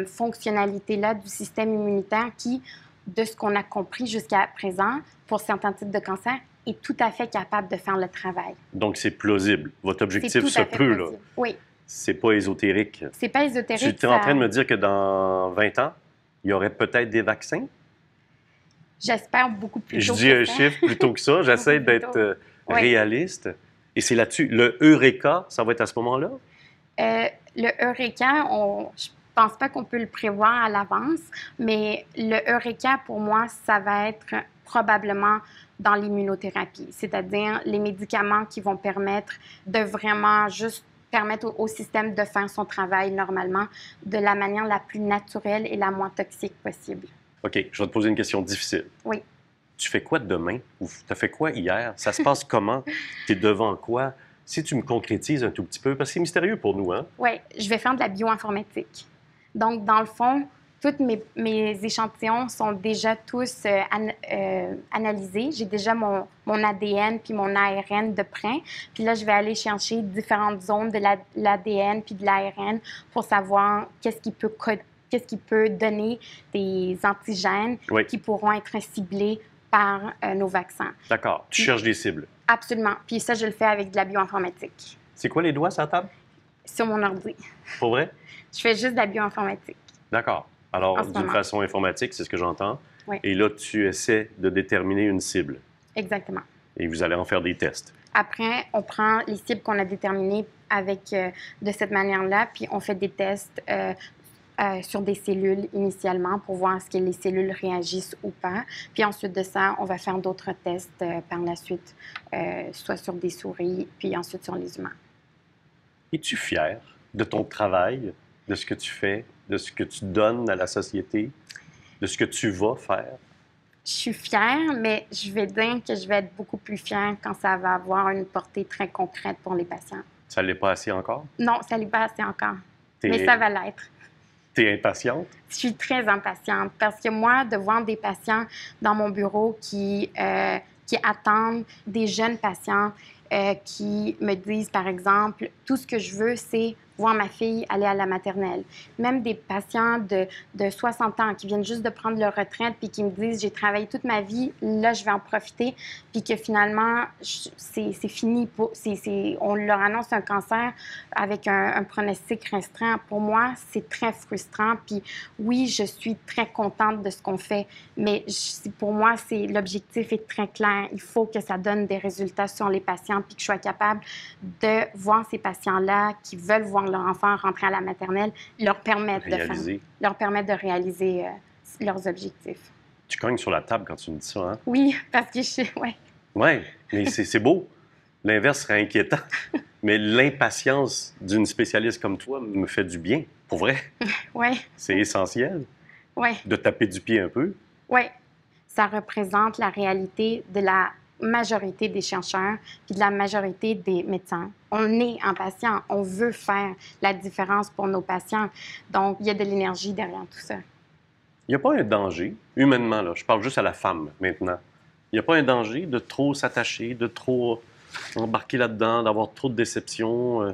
fonctionnalité-là du système immunitaire qui, de ce qu'on a compris jusqu'à présent, pour certains types de cancers, est tout à fait capable de faire le travail. Donc, c'est plausible. Votre objectif se peut, là. Oui. C'est pas ésotérique. C'est pas ésotérique. Tu es en train de me dire que dans 20 ans, il y aurait peut-être des vaccins? J'espère beaucoup plus Je tôt dis que un ça. chiffre plutôt que ça. J'essaie Beaucoup plus d'être tôt. Oui. réaliste. Et c'est là-dessus. Le Eureka, ça va être à ce moment-là? Le Eureka, je pense pas qu'on peut le prévoir à l'avance, mais le Eureka, pour moi, ça va être probablement dans l'immunothérapie, c'est-à-dire les médicaments qui vont permettre de vraiment juste permettre au système de faire son travail normalement de la manière la plus naturelle et la moins toxique possible. OK, je vais te poser une question difficile. Oui. Tu fais quoi demain? Ou tu as fait quoi hier? Ça se passe comment? Tu es devant quoi? Si tu me concrétises un tout petit peu, parce que c'est mystérieux pour nous, hein? Oui, je vais faire de la bioinformatique. Donc, dans le fond, tous mes échantillons sont déjà tous analysés. J'ai déjà mon ADN puis mon ARN de près. Puis là, je vais aller chercher différentes zones de l'ADN puis de l'ARN pour savoir qu'est-ce qui peut donner des antigènes Oui. qui pourront être ciblés par nos vaccins. D'accord. Tu cherches des cibles. Absolument. Puis ça, je le fais avec de la bioinformatique. C'est quoi les doigts sur la table? Sur mon ordi. Pour vrai? Je fais juste de la bioinformatique. D'accord. Alors, En ce d'une moment. façon informatique, c'est ce que j'entends. Oui. Et là, tu essaies de déterminer une cible. Exactement. Et vous allez en faire des tests. Après, on prend les cibles qu'on a déterminées de cette manière-là, puis on fait des tests sur des cellules initialement pour voir est-ce que les cellules réagissent ou pas. Puis ensuite de ça, on va faire d'autres tests par la suite, soit sur des souris, puis ensuite sur les humains. Es-tu fier de ton travail, de ce que tu fais, de ce que tu donnes à la société, de ce que tu vas faire? Je suis fière, mais je vais dire que je vais être beaucoup plus fière quand ça va avoir une portée très concrète pour les patients. Ça ne l'est pas assez encore? Non, ça n'est pas assez encore, T'es- mais ça va l'être. T'es impatiente? Je suis très impatiente parce que moi, de voir des patients dans mon bureau qui attendent, des jeunes patients qui me disent, par exemple, tout ce que je veux, c'est voir ma fille aller à la maternelle. Même des patients de 60 ans qui viennent juste de prendre leur retraite puis qui me disent, j'ai travaillé toute ma vie, là, je vais en profiter, puis que finalement, c'est fini. On leur annonce un cancer avec un pronostic restreint. Pour moi, c'est très frustrant. Puis oui, je suis très contente de ce qu'on fait, mais pour moi, l'objectif est très clair. Il faut que ça donne des résultats sur les patients puis que je sois capable de voir ces patients-là qui veulent voir leur enfant rentrer à la maternelle, leur permettre de réaliser leurs objectifs. Tu cognes sur la table quand tu me dis ça, hein? Oui, parce que ouais. Oui, mais c'est beau. L'inverse serait inquiétant. Mais l'impatience d'une spécialiste comme toi me fait du bien, pour vrai. Oui. C'est essentiel. Oui. De taper du pied un peu. Oui. Ça représente la réalité de la majorité des chercheurs puis de la majorité des médecins. On est impatient, on veut faire la différence pour nos patients. Donc, il y a de l'énergie derrière tout ça. Il n'y a pas un danger, humainement, là, je parle juste à la femme maintenant. Il n'y a pas un danger de trop s'attacher, de trop embarquer là-dedans, d'avoir trop de déceptions?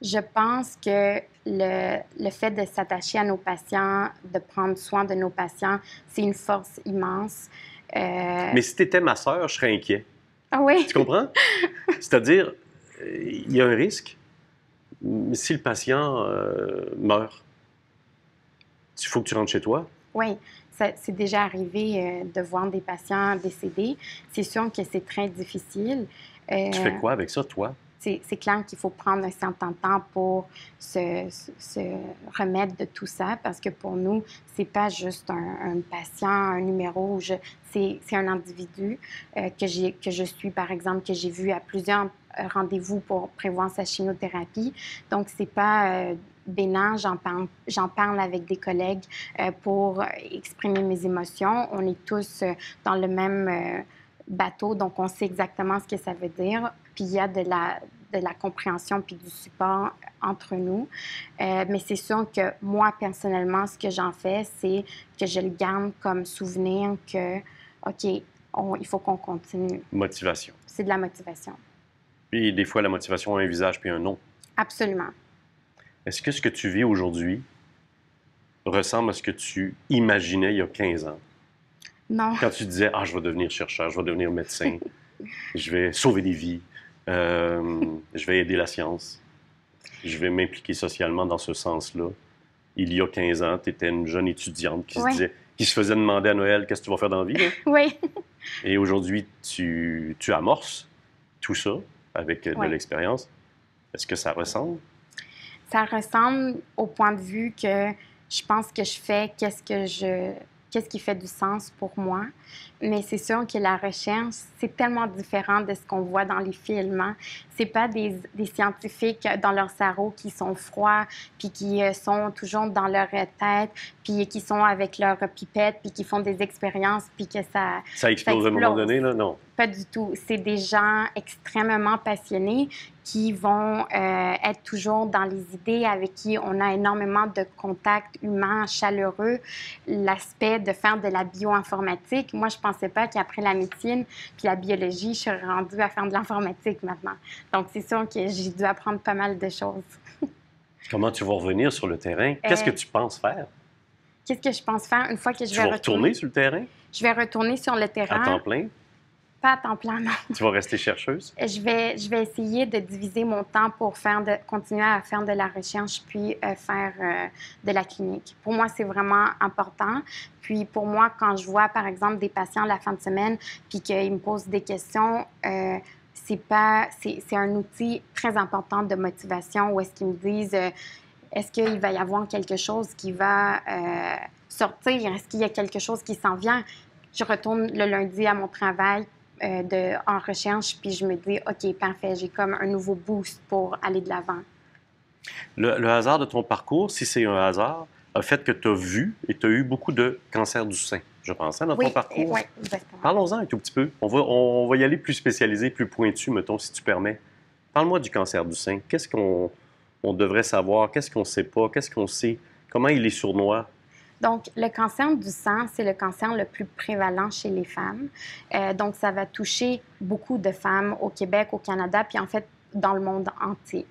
Je pense que le fait de s'attacher à nos patients, de prendre soin de nos patients, c'est une force immense. Mais si tu étais ma sœur, je serais inquiet. Ah oui? Tu comprends? C'est-à-dire, il y a un risque. Si le patient meurt, il faut que tu rentres chez toi. Oui, c'est déjà arrivé de voir des patients décédés. C'est sûr que c'est très difficile. Tu fais quoi avec ça, toi? C'est clair qu'il faut prendre un certain temps pour se remettre de tout ça parce que pour nous, c'est pas juste un patient, un numéro. C'est un individu que je suis, par exemple, que j'ai vu à plusieurs rendez-vous pour prévoir sa chimiothérapie. Donc, c'est pas bénin. J'en parle avec des collègues pour exprimer mes émotions. On est tous dans le même bateau, donc on sait exactement ce que ça veut dire. Puis il y a de la compréhension puis du support entre nous. Mais c'est sûr que moi, personnellement, ce que j'en fais, c'est que je le garde comme souvenir que, OK, il faut qu'on continue. Motivation. C'est de la motivation. Puis des fois, la motivation a un visage puis un nom. Absolument. Est-ce que ce que tu vis aujourd'hui ressemble à ce que tu imaginais il y a 15 ans? Non. Quand tu disais, je vais devenir chercheur, je vais devenir médecin, je vais sauver des vies, je vais aider la science, je vais m'impliquer socialement dans ce sens-là. Il y a 15 ans, tu étais une jeune étudiante qui se faisait demander à Noël qu'est-ce que tu vas faire dans la vie. Là? Oui. Et aujourd'hui, tu amorces tout ça avec de l'expérience. Est-ce que ça ressemble? Ça ressemble au point de vue que je pense que je fais qu'est-ce qui fait du sens pour moi. Mais c'est sûr que la recherche, c'est tellement différent de ce qu'on voit dans les films. Hein? C'est pas des scientifiques dans leur cerveau qui sont froids, puis qui sont toujours dans leur tête, puis qui sont avec leur pipette, puis qui font des expériences, puis que ça... Ça explose à un moment donné, là? Non. Pas du tout. C'est des gens extrêmement passionnés qui vont être toujours dans les idées, avec qui on a énormément de contacts humains, chaleureux. L'aspect de faire de la bioinformatique, moi, je pensais pas qu'après la médecine puis la biologie, je serais rendue à faire de l'informatique maintenant. Donc, c'est sûr que j'ai dû apprendre pas mal de choses. Comment tu vas revenir sur le terrain? Qu'est-ce que tu penses faire? Qu'est-ce que je pense faire une fois que je vais retourner sur le terrain? Je vais retourner sur le terrain. À temps plein? Pas à temps plein, non. Tu vas rester chercheuse? Je vais essayer de diviser mon temps pour continuer à faire de la recherche puis faire de la clinique. Pour moi, c'est vraiment important. Puis pour moi, quand je vois, par exemple, des patients la fin de semaine puis qu'ils me posent des questions, c'est un outil très important de motivation où est-ce qu'ils me disent est-ce qu'il va y avoir quelque chose qui va sortir? Est-ce qu'il y a quelque chose qui s'en vient? Je retourne le lundi à mon travail en recherche, puis je me dis, OK, parfait, j'ai comme un nouveau boost pour aller de l'avant. Le hasard de ton parcours, si c'est un hasard, a fait que tu as vu et tu as eu beaucoup de cancer du sein, je pense, hein, dans ton parcours. Oui, exactement. Parlons-en un tout petit peu. On va y aller plus spécialisé, plus pointu, mettons, si tu permets. Parle-moi du cancer du sein. Qu'est-ce qu'on devrait savoir? Qu'est-ce qu'on ne sait pas? Qu'est-ce qu'on sait Comment il est sournois? Donc, le cancer du sang, c'est le cancer le plus prévalent chez les femmes. Donc, ça va toucher beaucoup de femmes au Québec, au Canada, puis en fait, dans le monde entier.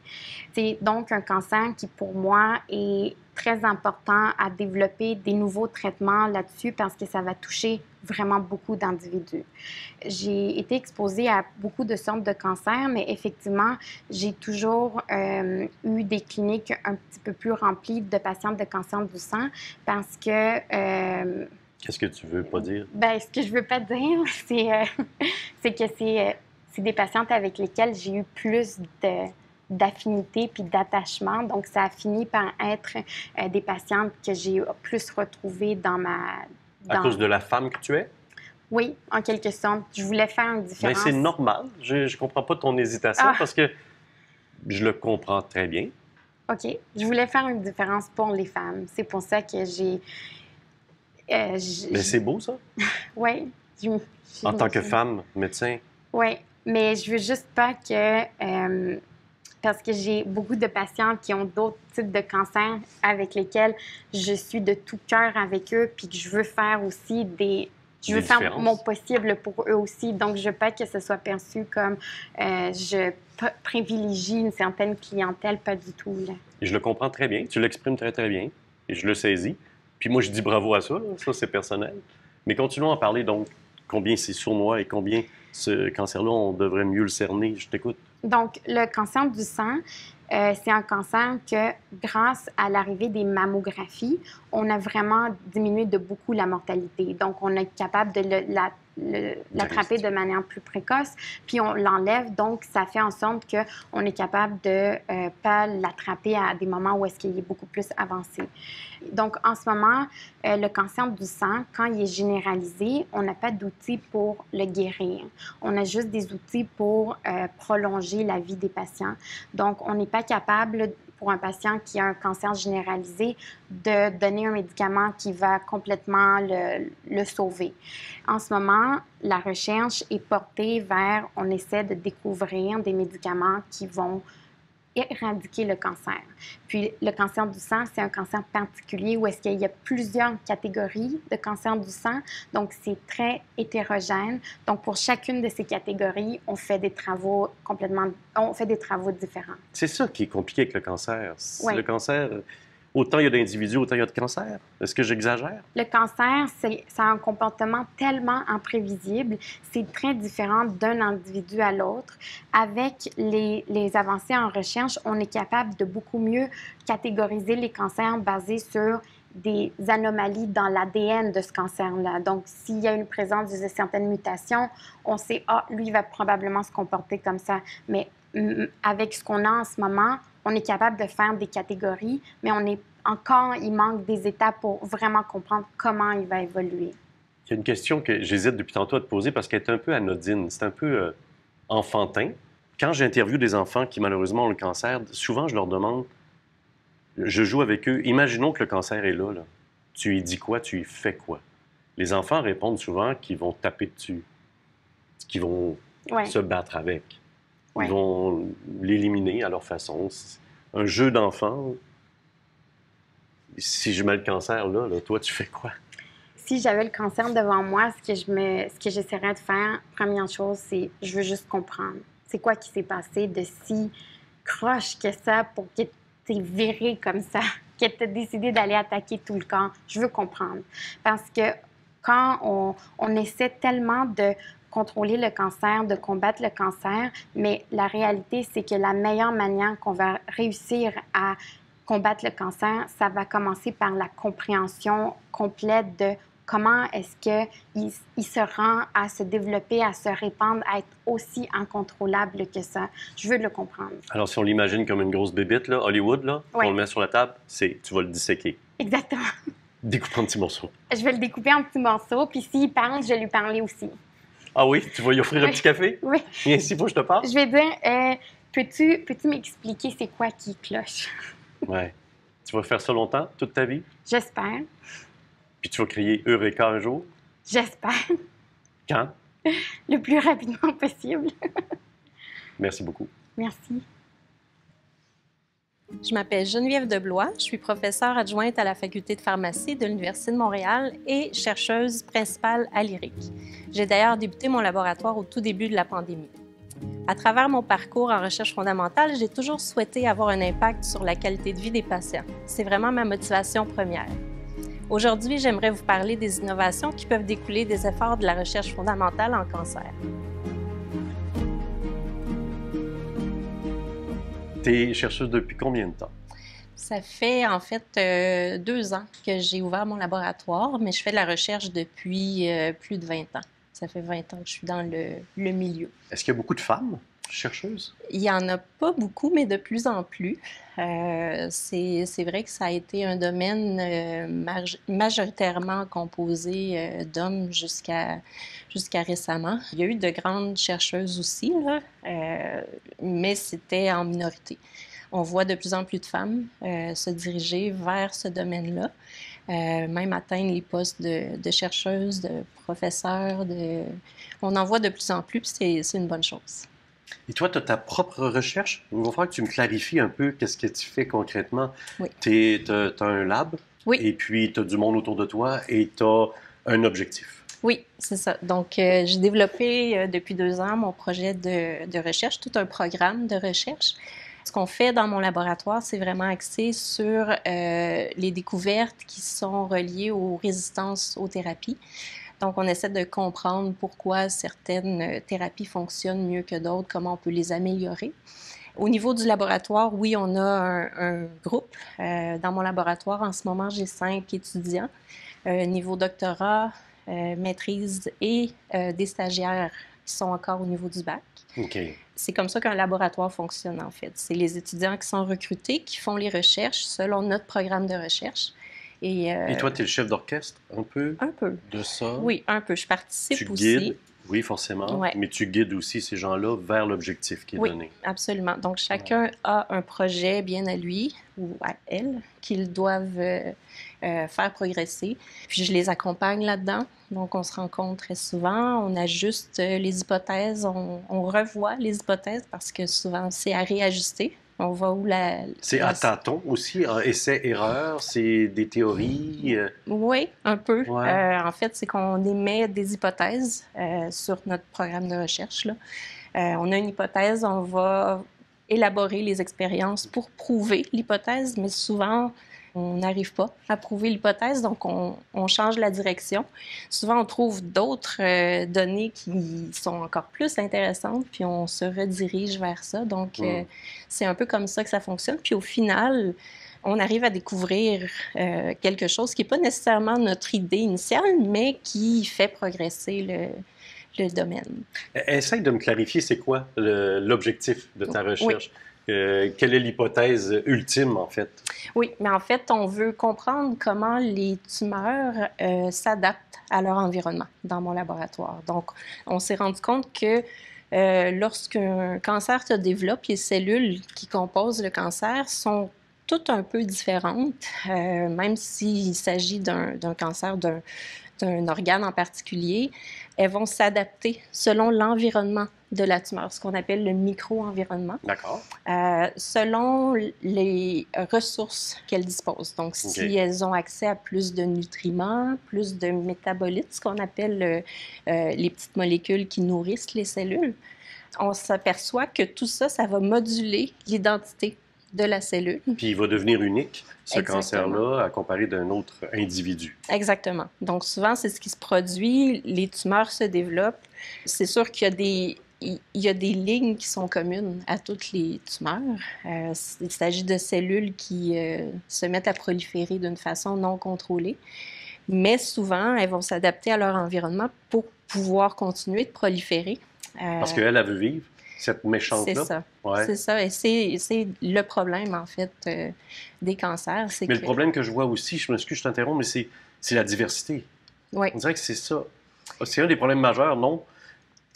C'est donc un cancer qui, pour moi, est très important à développer des nouveaux traitements là-dessus parce que ça va toucher vraiment beaucoup d'individus. J'ai été exposée à beaucoup de sortes de cancers, mais effectivement, j'ai toujours eu des cliniques un petit peu plus remplies de patientes de cancer du sang parce que... Qu'est-ce que tu veux pas dire? Ben, ce que je veux pas dire, c'est que c'est des patientes avec lesquelles j'ai eu plus d'affinité puis d'attachement. Donc, ça a fini par être des patientes que j'ai plus retrouvées dans ma... À cause de la femme que tu es? Oui, en quelque sorte. Je voulais faire une différence. Mais c'est normal. Je ne comprends pas ton hésitation parce que je le comprends très bien. OK. Je voulais faire une différence pour les femmes. C'est pour ça que j'ai... Mais c'est beau, ça? Oui. En tant que femme, médecin? Oui, mais je veux juste pas que... parce que j'ai beaucoup de patients qui ont d'autres types de cancers avec lesquels je suis de tout cœur avec eux, puis que je veux faire aussi je veux faire mon possible pour eux aussi. Donc, je veux pas que ce soit perçu comme je privilégie une certaine clientèle, pas du tout. Là. Et je le comprends très bien. Tu l'exprimes très, très bien. Et je le saisis. Puis moi, je dis bravo à ça. Là. Ça, c'est personnel. Mais continuons à parler, donc, combien c'est sournois et combien ce cancer-là, on devrait mieux le cerner. Je t'écoute. Donc, le cancer du sang, c'est un cancer que, grâce à l'arrivée des mammographies, on a vraiment diminué de beaucoup la mortalité. Donc, on est capable de l'attraper de manière plus précoce, puis on l'enlève. Donc, ça fait en sorte qu'on est capable de pas l'attraper à des moments où est-ce qu'il est beaucoup plus avancé. Donc, en ce moment, le cancer du sang, quand il est généralisé, on n'a pas d'outils pour le guérir. On a juste des outils pour prolonger la vie des patients. Donc, on n'est pas capable, pour un patient qui a un cancer généralisé, de donner un médicament qui va complètement le sauver. En ce moment, la recherche est portée vers, on essaie de découvrir des médicaments qui vont éradiquer le cancer. Puis le cancer du sang, c'est un cancer particulier où est-ce qu'il y a plusieurs catégories de cancer du sang, donc c'est très hétérogène. Donc pour chacune de ces catégories, on fait des travaux différents. C'est ça qui est compliqué avec le cancer. Oui. Le cancer, autant il y a d'individus, autant il y a de cancers. Est-ce que j'exagère? Le cancer, ça a un comportement tellement imprévisible. C'est très différent d'un individu à l'autre. Avec les avancées en recherche, on est capable de beaucoup mieux catégoriser les cancers basés sur des anomalies dans l'ADN de ce cancer-là. Donc, s'il y a une présence de certaines mutations, on sait, lui, il va probablement se comporter comme ça. Mais avec ce qu'on a en ce moment, on est capable de faire des catégories, mais il manque des étapes pour vraiment comprendre comment il va évoluer. Il y a une question que j'hésite depuis tantôt à te poser parce qu'elle est un peu anodine, c'est un peu enfantin. Quand j'interviewe des enfants qui malheureusement ont le cancer, souvent je leur demande, je joue avec eux, imaginons que le cancer est là. Tu lui dis quoi, tu lui fais quoi? Les enfants répondent souvent qu'ils vont taper dessus, qu'ils vont se battre avec. Ils vont l'éliminer à leur façon. C'est un jeu d'enfant. Si je mets le cancer là, toi, tu fais quoi? Si j'avais le cancer devant moi, ce que j'essaierais de faire, première chose, c'est je veux juste comprendre. C'est quoi qui s'est passé de si croche que ça pour que tu aies viré comme ça, que tu aies décidé d'aller attaquer tout le camp. Je veux comprendre. Parce que quand on essaie tellement de contrôler le cancer, de combattre le cancer, mais la réalité, c'est que la meilleure manière qu'on va réussir à combattre le cancer, ça va commencer par la compréhension complète de comment est-ce qu'il se rend à se développer, à se répandre, à être aussi incontrôlable que ça. Je veux le comprendre. Alors, si on l'imagine comme une grosse bébite, là, Hollywood, là, on le met sur la table, tu vas le disséquer. Exactement. Découper en petits morceaux. Je vais le découper en petits morceaux, puis s'il parle, je vais lui parler aussi. Ah oui? Tu vas lui offrir un petit café? Oui. Et ainsi, il faut que je te parle? Je vais dire, peux-tu m'expliquer c'est quoi qui cloche? Ouais. Tu vas faire ça longtemps, toute ta vie? J'espère. Puis tu vas crier Eureka un jour? J'espère. Quand? Le plus rapidement possible. Merci beaucoup. Merci. Je m'appelle Geneviève Deblois, je suis professeure adjointe à la faculté de pharmacie de l'Université de Montréal et chercheuse principale à l'IRIC. J'ai d'ailleurs débuté mon laboratoire au tout début de la pandémie. À travers mon parcours en recherche fondamentale, j'ai toujours souhaité avoir un impact sur la qualité de vie des patients. C'est vraiment ma motivation première. Aujourd'hui, j'aimerais vous parler des innovations qui peuvent découler des efforts de la recherche fondamentale en cancer. Tu es chercheuse depuis combien de temps? Ça fait en fait 2 ans que j'ai ouvert mon laboratoire, mais je fais de la recherche depuis plus de 20 ans. Ça fait 20 ans que je suis dans le milieu. Est-ce qu'il y a beaucoup de femmes chercheuses? Il n'y en a pas beaucoup, mais de plus en plus. C'est vrai que ça a été un domaine majoritairement composé d'hommes jusqu'à récemment. Il y a eu de grandes chercheuses aussi, là, mais c'était en minorité. On voit de plus en plus de femmes se diriger vers ce domaine-là, même atteindre les postes de chercheuses, de professeurs. On en voit de plus en plus, puis c'est une bonne chose. Et toi, tu as ta propre recherche? Il va falloir que tu me clarifies un peu qu'est-ce que tu fais concrètement. Oui. Tu as un lab, Oui. Et puis tu as du monde autour de toi et tu as un objectif. Oui, c'est ça. Donc, j'ai développé depuis 2 ans mon projet de recherche, tout un programme de recherche. Ce qu'on fait dans mon laboratoire, c'est vraiment axé sur les découvertes qui sont reliées aux résistances aux thérapies. Donc, on essaie de comprendre pourquoi certaines thérapies fonctionnent mieux que d'autres, comment on peut les améliorer. Au niveau du laboratoire, oui, on a un groupe. Dans mon laboratoire, en ce moment, j'ai 5 étudiants. Niveau doctorat, maîtrise et des stagiaires qui sont encore au niveau du bac. OK. C'est comme ça qu'un laboratoire fonctionne, en fait. C'est les étudiants qui sont recrutés, qui font les recherches selon notre programme de recherche. Et toi, tu es le chef d'orchestre, un peu? Un peu. De ça? Oui, un peu. Je participe tu aussi. Guides, oui, forcément, Ouais. mais tu guides aussi ces gens-là vers l'objectif qui est Oui, donné. absolument. Donc, chacun a un projet bien à lui ou à elle qu'ils doivent faire progresser. Puis, je les accompagne là-dedans. Donc, on se rencontre très souvent, on ajuste les hypothèses, on revoit les hypothèses parce que souvent, c'est à réajuster. On voit où C'est à tâtons aussi, essai-erreur, c'est des théories. Oui, un peu. Ouais. En fait, c'est qu'on émet des hypothèses sur notre programme de recherche, là. On a une hypothèse, on va élaborer les expériences pour prouver l'hypothèse, mais souvent, on n'arrive pas à prouver l'hypothèse, donc on change la direction. Souvent, on trouve d'autres données qui sont encore plus intéressantes, puis on se redirige vers ça. Donc, c'est un peu comme ça que ça fonctionne. Puis au final, on arrive à découvrir quelque chose qui n'est pas nécessairement notre idée initiale, mais qui fait progresser le domaine. Essaye de me clarifier, c'est quoi l'objectif de ta recherche? Oui. Quelle est l'hypothèse ultime, en fait? Oui, mais en fait, on veut comprendre comment les tumeurs s'adaptent à leur environnement dans mon laboratoire. Donc, on s'est rendu compte que lorsqu'un cancer se développe, les cellules qui composent le cancer sont toutes un peu différentes, même s'il s'agit d'un cancer d'un organe en particulier, elles vont s'adapter selon l'environnement de la tumeur, ce qu'on appelle le micro-environnement. D'accord. Selon les ressources qu'elles disposent. Donc, si elles ont accès à plus de nutriments, plus de métabolites, ce qu'on appelle les petites molécules qui nourrissent les cellules, on s'aperçoit que tout ça, ça va moduler l'identité de la cellule. Puis il va devenir unique, ce Exactement. cancer-là, à comparer d'un autre individu. Exactement. Donc, souvent, c'est ce qui se produit. Les tumeurs se développent. C'est sûr qu'il y a des lignes qui sont communes à toutes les tumeurs. Il s'agit de cellules qui se mettent à proliférer d'une façon non contrôlée. Mais souvent, elles vont s'adapter à leur environnement pour pouvoir continuer de proliférer. Parce qu'elle, elle veut vivre, cette méchante-là. C'est ça. Ouais. C'est ça. Et c'est le problème, en fait, des cancers. Mais le problème que je vois aussi, je m'excuse, je t'interromps, mais c'est la diversité. Oui. On dirait que c'est ça. C'est un des problèmes majeurs, non?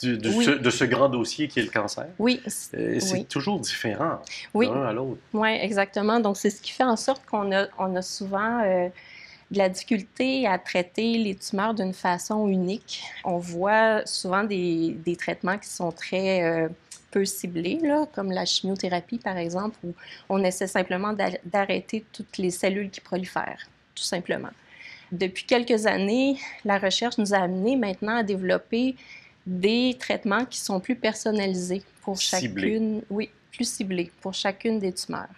De ce grand dossier qui est le cancer. Oui. C'est toujours différent d'un à l'autre. Oui, exactement. Donc, c'est ce qui fait en sorte qu'on a souvent de la difficulté à traiter les tumeurs d'une façon unique. On voit souvent des traitements qui sont très peu ciblés, là, comme la chimiothérapie, par exemple, où on essaie simplement d'arrêter toutes les cellules qui prolifèrent, tout simplement. Depuis quelques années, la recherche nous a amené maintenant à développer des traitements qui sont plus personnalisés pour chacune, oui, plus ciblés pour chacune des tumeurs.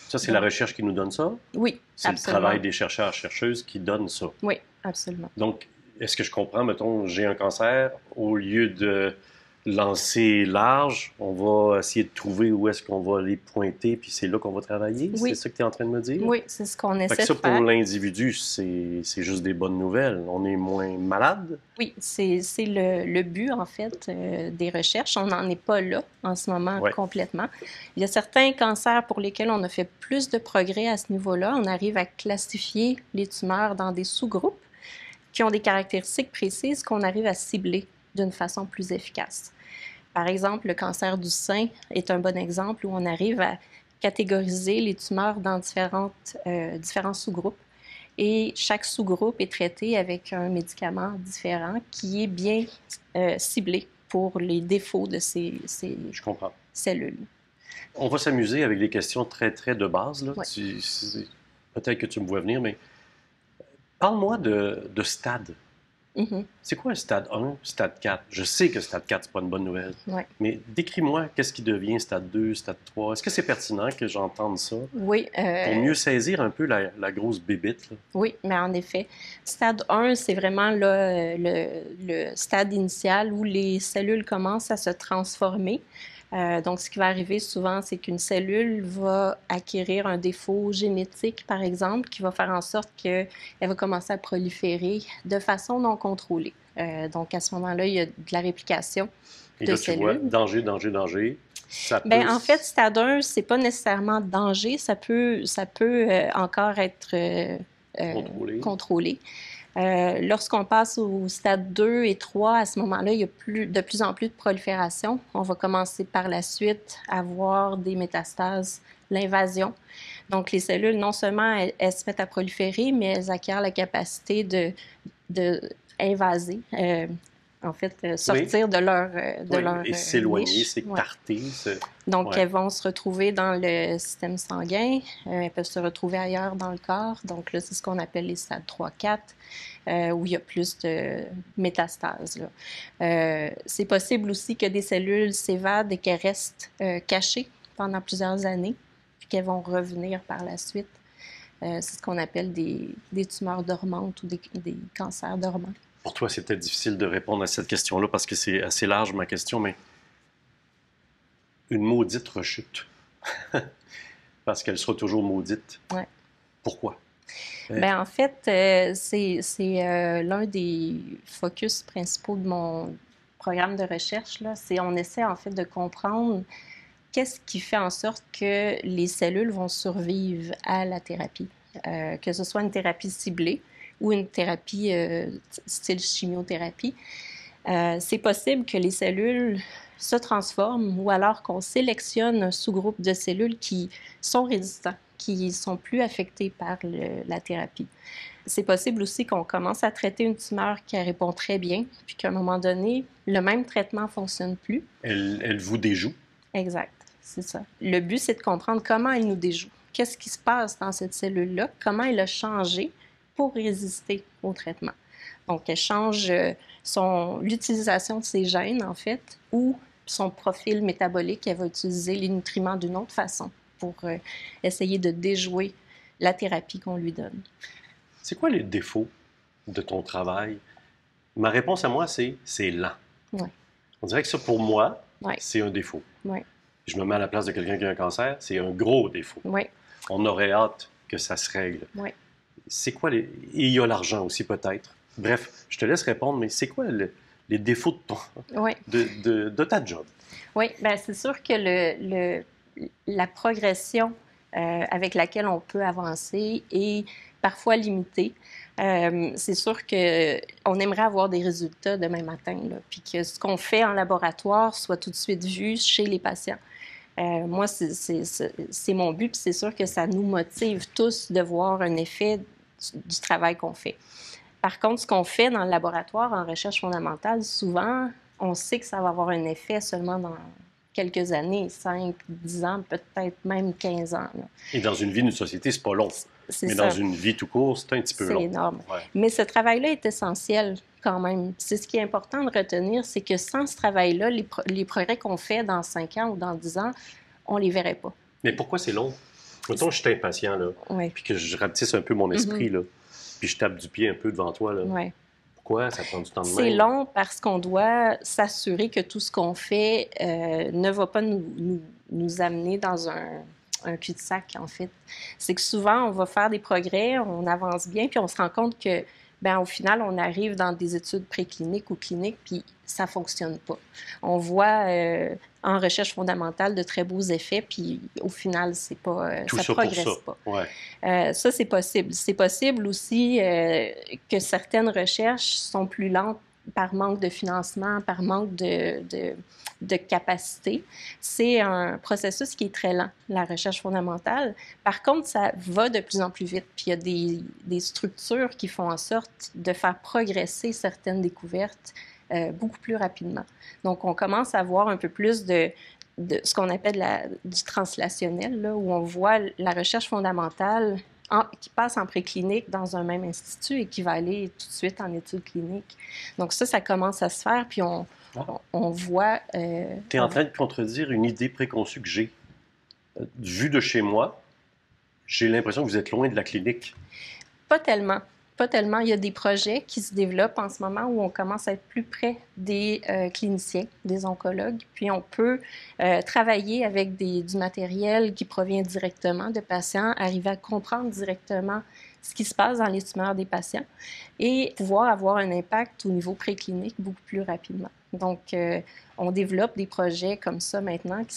Ça, c'est la recherche qui nous donne ça? Oui, c'est absolument. Le travail des chercheurs, chercheuses qui donnent ça? Oui, absolument. Donc, est-ce que je comprends, mettons, j'ai un cancer, au lieu de lancer large, on va essayer de trouver où est-ce qu'on va les pointer, puis c'est là qu'on va travailler? Oui. C'est ça que tu es en train de me dire? Oui, c'est ce qu'on essaie de ça, faire. pour l'individu, c'est juste des bonnes nouvelles. On est moins malade? Oui, c'est le but, en fait, des recherches. On n'en est pas là en ce moment complètement. Il y a certains cancers pour lesquels on a fait plus de progrès à ce niveau-là. On arrive à classifier les tumeurs dans des sous-groupes qui ont des caractéristiques précises qu'on arrive à cibler d'une façon plus efficace. Par exemple, le cancer du sein est un bon exemple où on arrive à catégoriser les tumeurs dans différents sous-groupes. Et chaque sous-groupe est traité avec un médicament différent qui est bien ciblé pour les défauts de ces Je comprends. cellules. On va s'amuser avec des questions très, très de base. Là. Ouais. Peut-être que tu me vois venir, mais parle-moi de stade. Mm-hmm. C'est quoi un stade 1, stade 4? Je sais que stade 4, c'est pas une bonne nouvelle. Ouais. Mais décris-moi qu'est-ce qui devient stade 2, stade 3. Est-ce que c'est pertinent que j'entende ça? Oui. Pour mieux saisir un peu la grosse bébite. Là. Oui, mais en effet, stade 1, c'est vraiment là, le stade initial où les cellules commencent à se transformer. Donc, ce qui va arriver souvent, c'est qu'une cellule va acquérir un défaut génétique, par exemple, qui va faire en sorte qu'elle va commencer à proliférer de façon non contrôlée. Donc, à ce moment-là, il y a de la réplication de cellules. Tu vois, danger. Ça peut... Bien, en fait, stade 1, c'est pas nécessairement danger. Ça peut encore être contrôlé. Lorsqu'on passe au stade 2 et 3, à ce moment-là, il y a de plus en plus de prolifération. On va commencer par la suite à voir des métastases, l'invasion. Donc, les cellules, non seulement elles se mettent à proliférer, mais elles acquièrent la capacité de invaser, en fait, sortir de leur et s'éloigner, niche. s'écarter. Donc, elles vont se retrouver dans le système sanguin, elles peuvent se retrouver ailleurs dans le corps. Donc là, c'est ce qu'on appelle les stades 3-4, où il y a plus de métastases. C'est possible aussi que des cellules s'évadent et qu'elles restent cachées pendant plusieurs années, puis qu'elles vont revenir par la suite. C'est ce qu'on appelle des tumeurs dormantes ou des cancers dormants. Pour toi, c'était difficile de répondre à cette question-là parce que c'est assez large, ma question, mais une maudite rechute. Parce qu'elle sera toujours maudite. Ouais. Pourquoi? Bien, en fait, c'est l'un des focus principaux de mon programme de recherche. On essaie en fait de comprendre qu'est-ce qui fait en sorte que les cellules vont survivre à la thérapie. Que ce soit une thérapie ciblée ou une thérapie style chimiothérapie. C'est possible que les cellules se transforment ou alors qu'on sélectionne un sous-groupe de cellules qui sont résistants, qui sont plus affectés par la thérapie. C'est possible aussi qu'on commence à traiter une tumeur qui répond très bien, puis qu'à un moment donné, le même traitement ne fonctionne plus. Elle vous déjoue. Exact, c'est ça. Le but, c'est de comprendre comment elle nous déjoue. Qu'est-ce qui se passe dans cette cellule-là? Comment elle a changé pour résister au traitement. Donc, elle change l'utilisation de ses gènes, en fait, ou son profil métabolique. Elle va utiliser les nutriments d'une autre façon pour essayer de déjouer la thérapie qu'on lui donne. C'est quoi les défauts de ton travail? Ma réponse à moi, c'est lent. Ouais. On dirait que ça, pour moi, c'est un défaut. Ouais. Je me mets à la place de quelqu'un qui a un cancer, c'est un gros défaut. Ouais. On aurait hâte que ça se règle. Ouais. C'est quoi Et il y a l'argent aussi, peut-être. Bref, je te laisse répondre, mais c'est quoi les défauts de ta job? Oui, bien, c'est sûr que la progression avec laquelle on peut avancer est parfois limitée. C'est sûr qu'on aimerait avoir des résultats demain matin, là, puis que ce qu'on fait en laboratoire soit tout de suite vu chez les patients. Moi, c'est mon but, puis c'est sûr que ça nous motive tous de voir un effet du travail qu'on fait. Par contre, ce qu'on fait dans le laboratoire en recherche fondamentale, souvent, on sait que ça va avoir un effet seulement dans quelques années, 5, 10 ans, peut-être même 15 ans. Là. Et dans une vie d'une société, c'est pas long. Mais ça. dans une vie tout court, c'est un petit peu long. C'est énorme. Ouais. Mais ce travail-là est essentiel quand même. C'est ce qui est important de retenir, c'est que sans ce travail-là, les progrès qu'on fait dans 5 ans ou dans 10 ans, on les verrait pas. Mais pourquoi c'est long? Mettons, je suis impatient, là, puis que je rapetisse un peu mon esprit, là, puis je tape du pied un peu devant toi, là. Ouais. Pourquoi ça prend du temps de même? C'est long parce qu'on doit s'assurer que tout ce qu'on fait ne va pas nous amener dans un cul-de-sac, en fait. C'est que souvent, on va faire des progrès, on avance bien, puis on se rend compte que, au final, on arrive dans des études précliniques ou cliniques, puis ça ne fonctionne pas. On voit en recherche fondamentale de très beaux effets, puis au final, c'est pas, ça ne progresse pas. Ouais. Ça, c'est possible. C'est possible aussi que certaines recherches sont plus lentes par manque de financement, par manque de capacité. C'est un processus qui est très lent, la recherche fondamentale. Par contre, ça va de plus en plus vite. Puis il y a des structures qui font en sorte de faire progresser certaines découvertes beaucoup plus rapidement. Donc, on commence à voir un peu plus de ce qu'on appelle du translationnel, là, où on voit la recherche fondamentale qui passe en préclinique dans un même institut et qui va aller tout de suite en études cliniques. Donc ça commence à se faire, puis on voit... Tu es en train de contredire une idée préconçue que j'ai. Vu de chez moi, j'ai l'impression que vous êtes loin de la clinique. Pas tellement. Pas tellement. Il y a des projets qui se développent en ce moment où on commence à être plus près des cliniciens, des oncologues, puis on peut travailler avec du matériel qui provient directement de patients, arriver à comprendre directement ce qui se passe dans les tumeurs des patients et pouvoir avoir un impact au niveau préclinique beaucoup plus rapidement. Donc, on développe des projets comme ça maintenant qui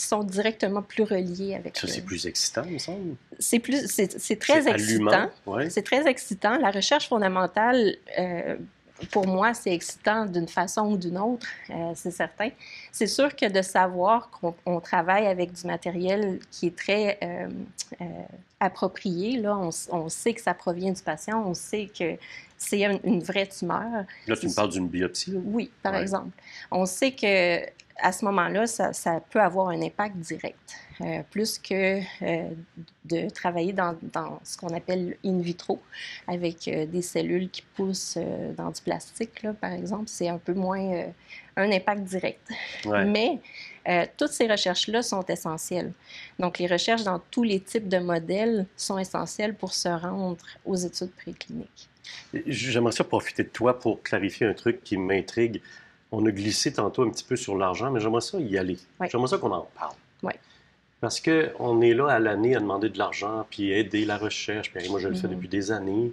sont directement plus reliés avec... Ça, c'est plus excitant, il me semble. C'est très excitant. Ouais. C'est très excitant. La recherche fondamentale, pour moi, c'est excitant d'une façon ou d'une autre, c'est certain. C'est sûr que de savoir qu'on travaille avec du matériel qui est très approprié, là, on sait que ça provient du patient, on sait que c'est une vraie tumeur. Là, tu me parles d'une biopsie, là? Oui, par exemple. On sait que à ce moment-là, ça peut avoir un impact direct, plus que de travailler dans ce qu'on appelle in vitro, avec des cellules qui poussent dans du plastique, là, par exemple. C'est un peu moins un impact direct. Ouais. Mais toutes ces recherches-là sont essentielles. Donc, les recherches dans tous les types de modèles sont essentielles pour se rendre aux études précliniques. J'aimerais ça profiter de toi pour clarifier un truc qui m'intrigue. On a glissé tantôt un petit peu sur l'argent, mais j'aimerais ça y aller. Oui. J'aimerais ça qu'on en parle. Oui. Parce qu'on est là à l'année à demander de l'argent, puis aider la recherche, puis moi je le fais depuis des années.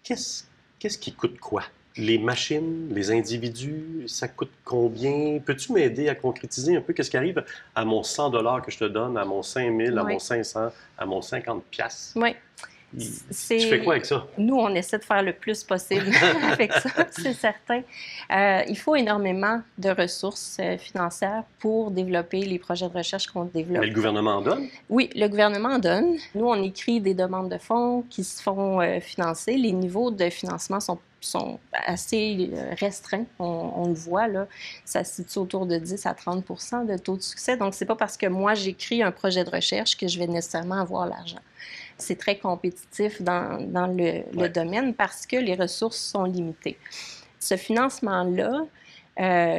Qu'est-ce qui coûte quoi? Les machines, les individus, ça coûte combien? Peux-tu m'aider à concrétiser un peu qu'est-ce qui arrive à mon 100 $ que je te donne, à mon 5000, à mon 500, à mon 50 $? Oui. Tu fais quoi avec ça? Nous, on essaie de faire le plus possible avec ça, c'est certain. Il faut énormément de ressources financières pour développer les projets de recherche qu'on développe. Mais le gouvernement en donne? Oui, le gouvernement en donne. Nous, on écrit des demandes de fonds qui se font financer. Les niveaux de financement sont assez restreints. On le voit, là, ça se situe autour de 10 à 30 % de taux de succès. Donc, c'est pas parce que moi, j'écris un projet de recherche que je vais nécessairement avoir l'argent. C'est très compétitif dans le domaine parce que les ressources sont limitées. Ce financement-là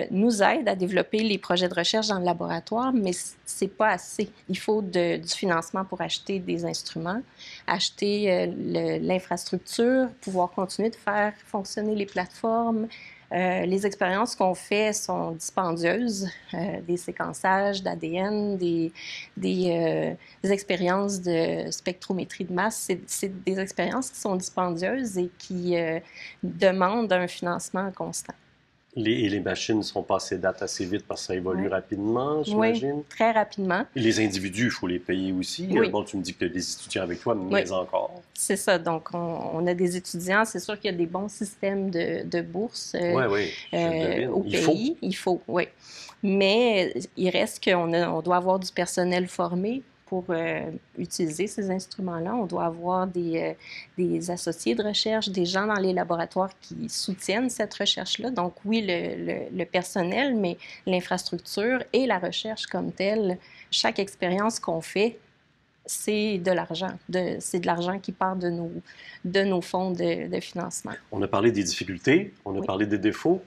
nous aide à développer les projets de recherche dans le laboratoire, mais c'est pas assez. Il faut du financement pour acheter des instruments, acheter l'infrastructure, pouvoir continuer de faire fonctionner les plateformes. Les expériences qu'on fait sont dispendieuses, des séquençages d'ADN, des expériences de spectrométrie de masse. C'est des expériences qui sont dispendieuses et qui demandent un financement constant. Et les machines sont passées date assez vite parce que ça évolue rapidement, j'imagine? Oui, très rapidement. Et les individus, il faut les payer aussi. Oui. Bon, tu me dis que tu as des étudiants avec toi, mais encore. C'est ça. Donc, on a des étudiants. C'est sûr qu'il y a des bons systèmes de bourses au pays. Il faut, oui. Mais il reste qu'on doit avoir du personnel formé pour utiliser ces instruments-là. On doit avoir des associés de recherche, des gens dans les laboratoires qui soutiennent cette recherche-là. Donc oui, le personnel, mais l'infrastructure et la recherche comme telle, chaque expérience qu'on fait, c'est de l'argent. C'est de l'argent qui part de nos fonds de financement. On a parlé des difficultés, on a Oui. parlé des défauts.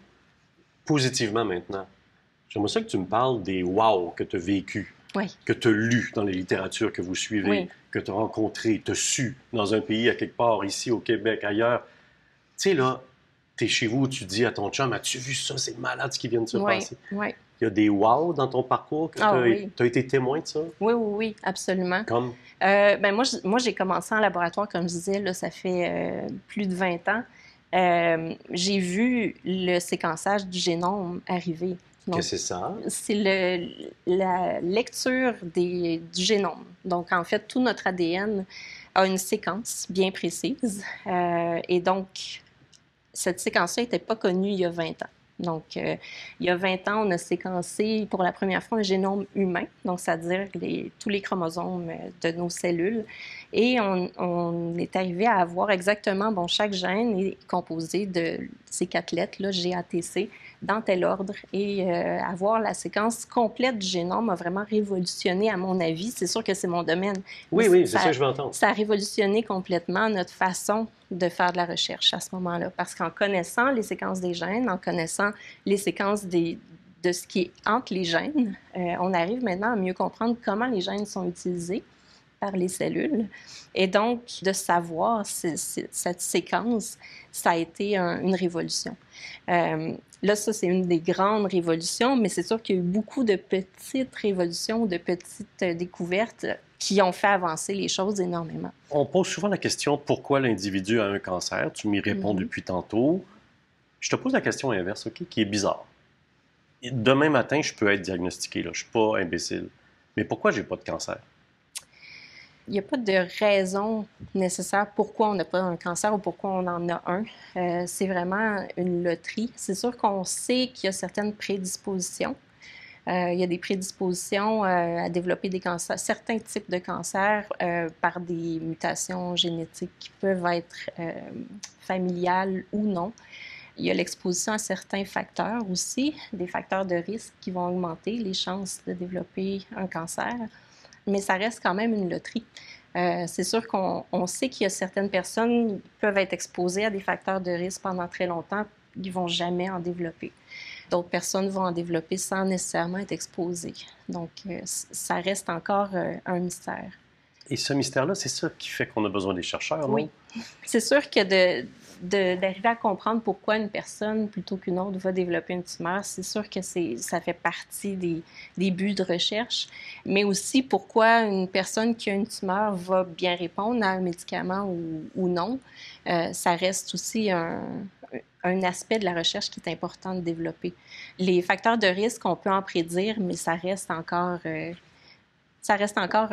Positivement maintenant, j'aimerais ça que tu me parles des wow que tu as vécu, Oui. que tu as lu dans les littératures que vous suivez, Oui. que tu as rencontré, tu as su dans un pays, à quelque part, ici au Québec, ailleurs. Tu sais, là, tu es chez vous, tu dis à ton chum, as-tu vu ça? C'est malade ce qui vient de se Oui, passer. oui. Il y a des wow dans ton parcours que oui. tu as été témoin de ça? Oui, oui, oui, absolument. Comme? Moi, j'ai commencé en laboratoire, comme je disais, là, ça fait plus de 20 ans. J'ai vu le séquençage du génome arriver. Donc, Qu'est-ce que c'est ça? c'est la lecture du génome. Donc, en fait, tout notre ADN a une séquence bien précise. Et donc, cette séquence-là n'était pas connue il y a 20 ans. Donc, il y a 20 ans, on a séquencé pour la première fois un génome humain, donc c'est-à-dire tous les chromosomes de nos cellules. Et on est arrivé à avoir exactement, chaque gène est composé de ces 4 lettres, là, GATC, dans tel ordre. Et avoir la séquence complète du génome a vraiment révolutionné, à mon avis. C'est sûr que c'est mon domaine. Oui, oui, c'est ça que je veux entendre. Ça a révolutionné complètement notre façon de faire de la recherche à ce moment-là. Parce qu'en connaissant les séquences des gènes, en connaissant les séquences de ce qui est entre les gènes, on arrive maintenant à mieux comprendre comment les gènes sont utilisés par les cellules. Et donc, de savoir cette séquence, ça a été une révolution. Là, ça, c'est une des grandes révolutions, mais c'est sûr qu'il y a eu beaucoup de petites révolutions, de petites découvertes qui ont fait avancer les choses énormément. On pose souvent la question pourquoi l'individu a un cancer. Tu m'y réponds depuis tantôt. Je te pose la question inverse, OK, qui est bizarre. Demain matin, je peux être diagnostiqué, là. Je ne suis pas imbécile. Mais pourquoi je n'ai pas de cancer? Il n'y a pas de raison nécessaire pourquoi on n'a pas un cancer ou pourquoi on en a un. C'est vraiment une loterie. C'est sûr qu'on sait qu'il y a certaines prédispositions. Il y a des prédispositions à développer des cancers, certains types de cancers par des mutations génétiques qui peuvent être familiales ou non. Il y a l'exposition à certains facteurs aussi, des facteurs de risque qui vont augmenter les chances de développer un cancer, mais ça reste quand même une loterie. C'est sûr qu'on sait qu'il y a certaines personnes qui peuvent être exposées à des facteurs de risque pendant très longtemps, ils ne vont jamais en développer. D'autres personnes vont en développer sans nécessairement être exposées. Donc, ça reste encore un mystère. Et ce mystère-là, c'est ça qui fait qu'on a besoin des chercheurs, non? Oui. C'est sûr que d'arriver à comprendre pourquoi une personne, plutôt qu'une autre, va développer une tumeur, c'est sûr que ça fait partie des buts de recherche, mais aussi pourquoi une personne qui a une tumeur va bien répondre à un médicament ou non. Ça reste aussi un aspect de la recherche qui est important de développer. Les facteurs de risque, on peut en prédire, mais ça reste encore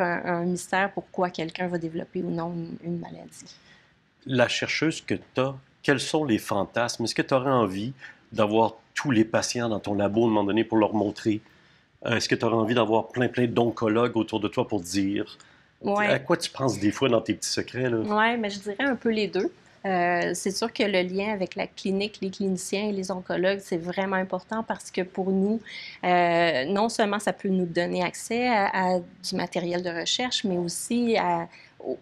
un mystère pourquoi quelqu'un va développer ou non une maladie. La chercheuse que tu as, quels sont les fantasmes? Est-ce que tu aurais envie d'avoir tous les patients dans ton labo à un moment donné pour leur montrer? Est-ce que tu aurais envie d'avoir plein d'oncologues autour de toi pour dire? Ouais. À quoi tu penses des fois dans tes petits secrets? Oui, mais je dirais un peu les deux. C'est sûr que le lien avec la clinique, les cliniciens et les oncologues, c'est vraiment important parce que pour nous, non seulement ça peut nous donner accès à du matériel de recherche, mais aussi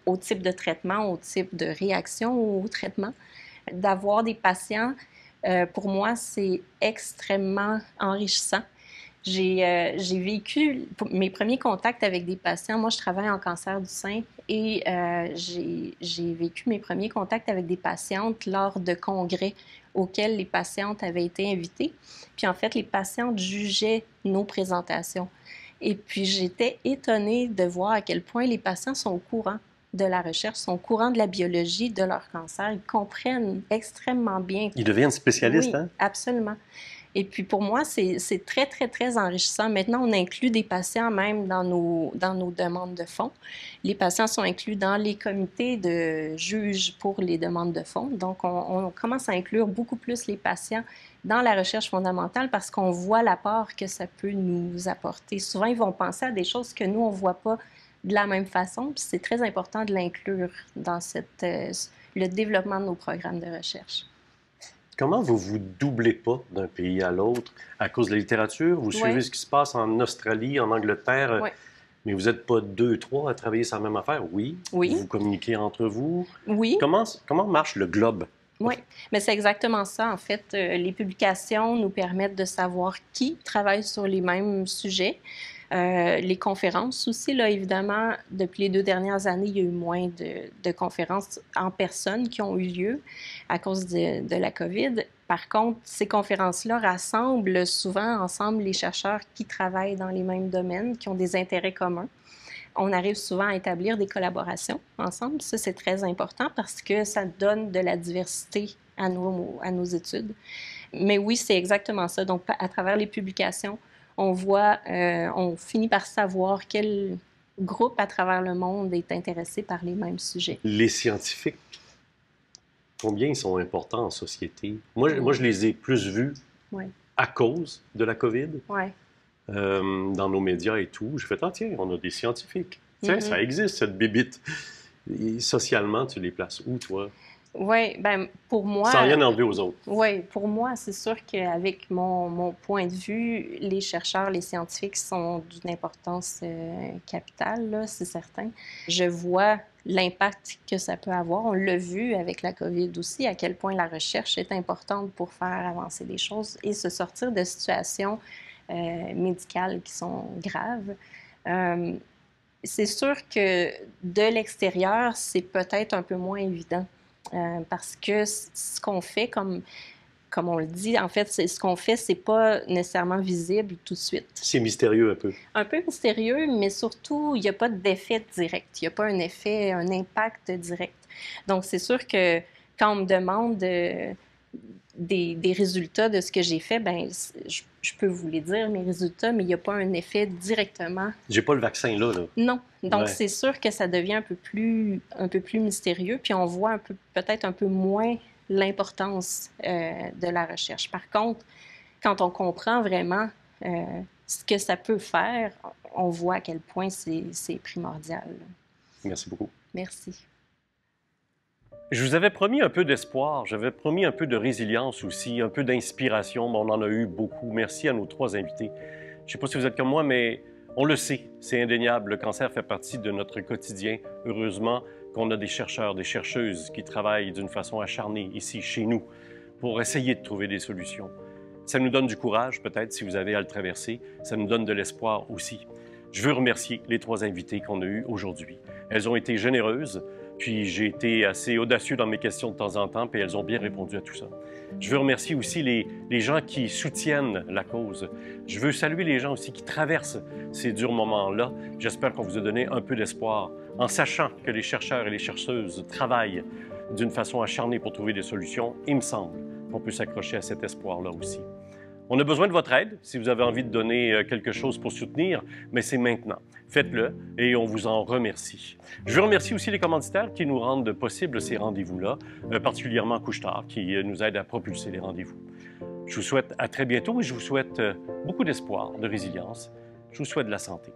au type de traitement, au type de réaction au traitement. D'avoir des patients, pour moi, c'est extrêmement enrichissant. J'ai vécu mes premiers contacts avec des patients. Moi, je travaille en cancer du sein et j'ai vécu mes premiers contacts avec des patientes lors de congrès auxquels les patientes avaient été invitées. Puis en fait, les patientes jugeaient nos présentations. Et puis j'étais étonnée de voir à quel point les patients sont au courant de la recherche, sont au courant de la biologie de leur cancer. Ils comprennent extrêmement bien. Ils deviennent spécialistes, Oui, hein? Absolument. Et puis pour moi, c'est très, très, très enrichissant. Maintenant, on inclut des patients même dans nos demandes de fonds. Les patients sont inclus dans les comités de juges pour les demandes de fonds. Donc, on commence à inclure beaucoup plus les patients dans la recherche fondamentale parce qu'on voit l'apport que ça peut nous apporter. Souvent, ils vont penser à des choses que nous, on ne voit pas de la même façon. Puis c'est très important de l'inclure dans le développement de nos programmes de recherche. Comment vous vous doublez pas d'un pays à l'autre à cause de la littérature? Vous suivez ce qui se passe en Australie, en Angleterre, mais vous n'êtes pas deux, trois à travailler sur la même affaire? Oui. Vous communiquez entre vous? Oui. Comment marche le globe? Oui, mais c'est exactement ça. En fait, les publications nous permettent de savoir qui travaille sur les mêmes sujets. Les conférences aussi, là, évidemment, depuis les 2 dernières années, il y a eu moins de conférences en personne qui ont eu lieu à cause de la COVID. Par contre, ces conférences-là rassemblent souvent ensemble les chercheurs qui travaillent dans les mêmes domaines, qui ont des intérêts communs. On arrive souvent à établir des collaborations ensemble. Ça, c'est très important parce que ça donne de la diversité à nos études. Mais oui, c'est exactement ça. Donc, à travers les publications, on finit par savoir quel groupe à travers le monde est intéressé par les mêmes sujets. Les scientifiques, combien ils sont importants en société? Moi je les ai plus vus à cause de la COVID. Dans nos médias et tout. J'ai fait, tiens, on a des scientifiques. Tiens, ça existe, cette bébite. Et socialement, tu les places où, toi? Oui, bien, pour moi... Sans rien enlever aux autres. Oui, pour moi, c'est sûr qu'avec mon point de vue, les chercheurs, les scientifiques sont d'une importance capitale, là, c'est certain. Je vois l'impact que ça peut avoir. On l'a vu avec la COVID aussi, à quel point la recherche est importante pour faire avancer les choses et se sortir de situations médicales qui sont graves. C'est sûr que de l'extérieur, c'est peut-être un peu moins évident parce que ce qu'on fait, comme on le dit, en fait, ce qu'on fait, c'est pas nécessairement visible tout de suite. C'est mystérieux un peu. Un peu mystérieux, mais surtout, il n'y a pas d'effet direct. Il n'y a pas un impact direct. Donc, c'est sûr que quand on me demande des résultats de ce que j'ai fait, ben je peux vous les dire, mes résultats, mais il n'y a pas un effet directement. J'ai pas le vaccin là. Non. Donc, c'est sûr que ça devient un peu plus mystérieux, puis on voit peut-être un peu moins l'importance de la recherche. Par contre, quand on comprend vraiment ce que ça peut faire, on voit à quel point c'est primordial. Merci beaucoup. Merci. Je vous avais promis un peu d'espoir, j'avais promis un peu de résilience aussi, un peu d'inspiration, mais on en a eu beaucoup. Merci à nos 3 invités. Je ne sais pas si vous êtes comme moi, mais on le sait, c'est indéniable, le cancer fait partie de notre quotidien. Heureusement qu'on a des chercheurs, des chercheuses qui travaillent d'une façon acharnée ici, chez nous, pour essayer de trouver des solutions. Ça nous donne du courage, peut-être, si vous avez à le traverser. Ça nous donne de l'espoir aussi. Je veux remercier les 3 invités qu'on a eus aujourd'hui. Elles ont été généreuses, puis j'ai été assez audacieux dans mes questions de temps en temps, puis elles ont bien répondu à tout ça. Je veux remercier aussi les gens qui soutiennent la cause. Je veux saluer les gens aussi qui traversent ces durs moments-là. J'espère qu'on vous a donné un peu d'espoir en sachant que les chercheurs et les chercheuses travaillent d'une façon acharnée pour trouver des solutions. Il me semble qu'on peut s'accrocher à cet espoir-là aussi. On a besoin de votre aide si vous avez envie de donner quelque chose pour soutenir, mais c'est maintenant. Faites-le et on vous en remercie. Je remercie aussi les commanditaires qui nous rendent possible ces rendez-vous-là, particulièrement Couche-Tard qui nous aide à propulser les rendez-vous. Je vous souhaite à très bientôt et je vous souhaite beaucoup d'espoir, de résilience. Je vous souhaite de la santé.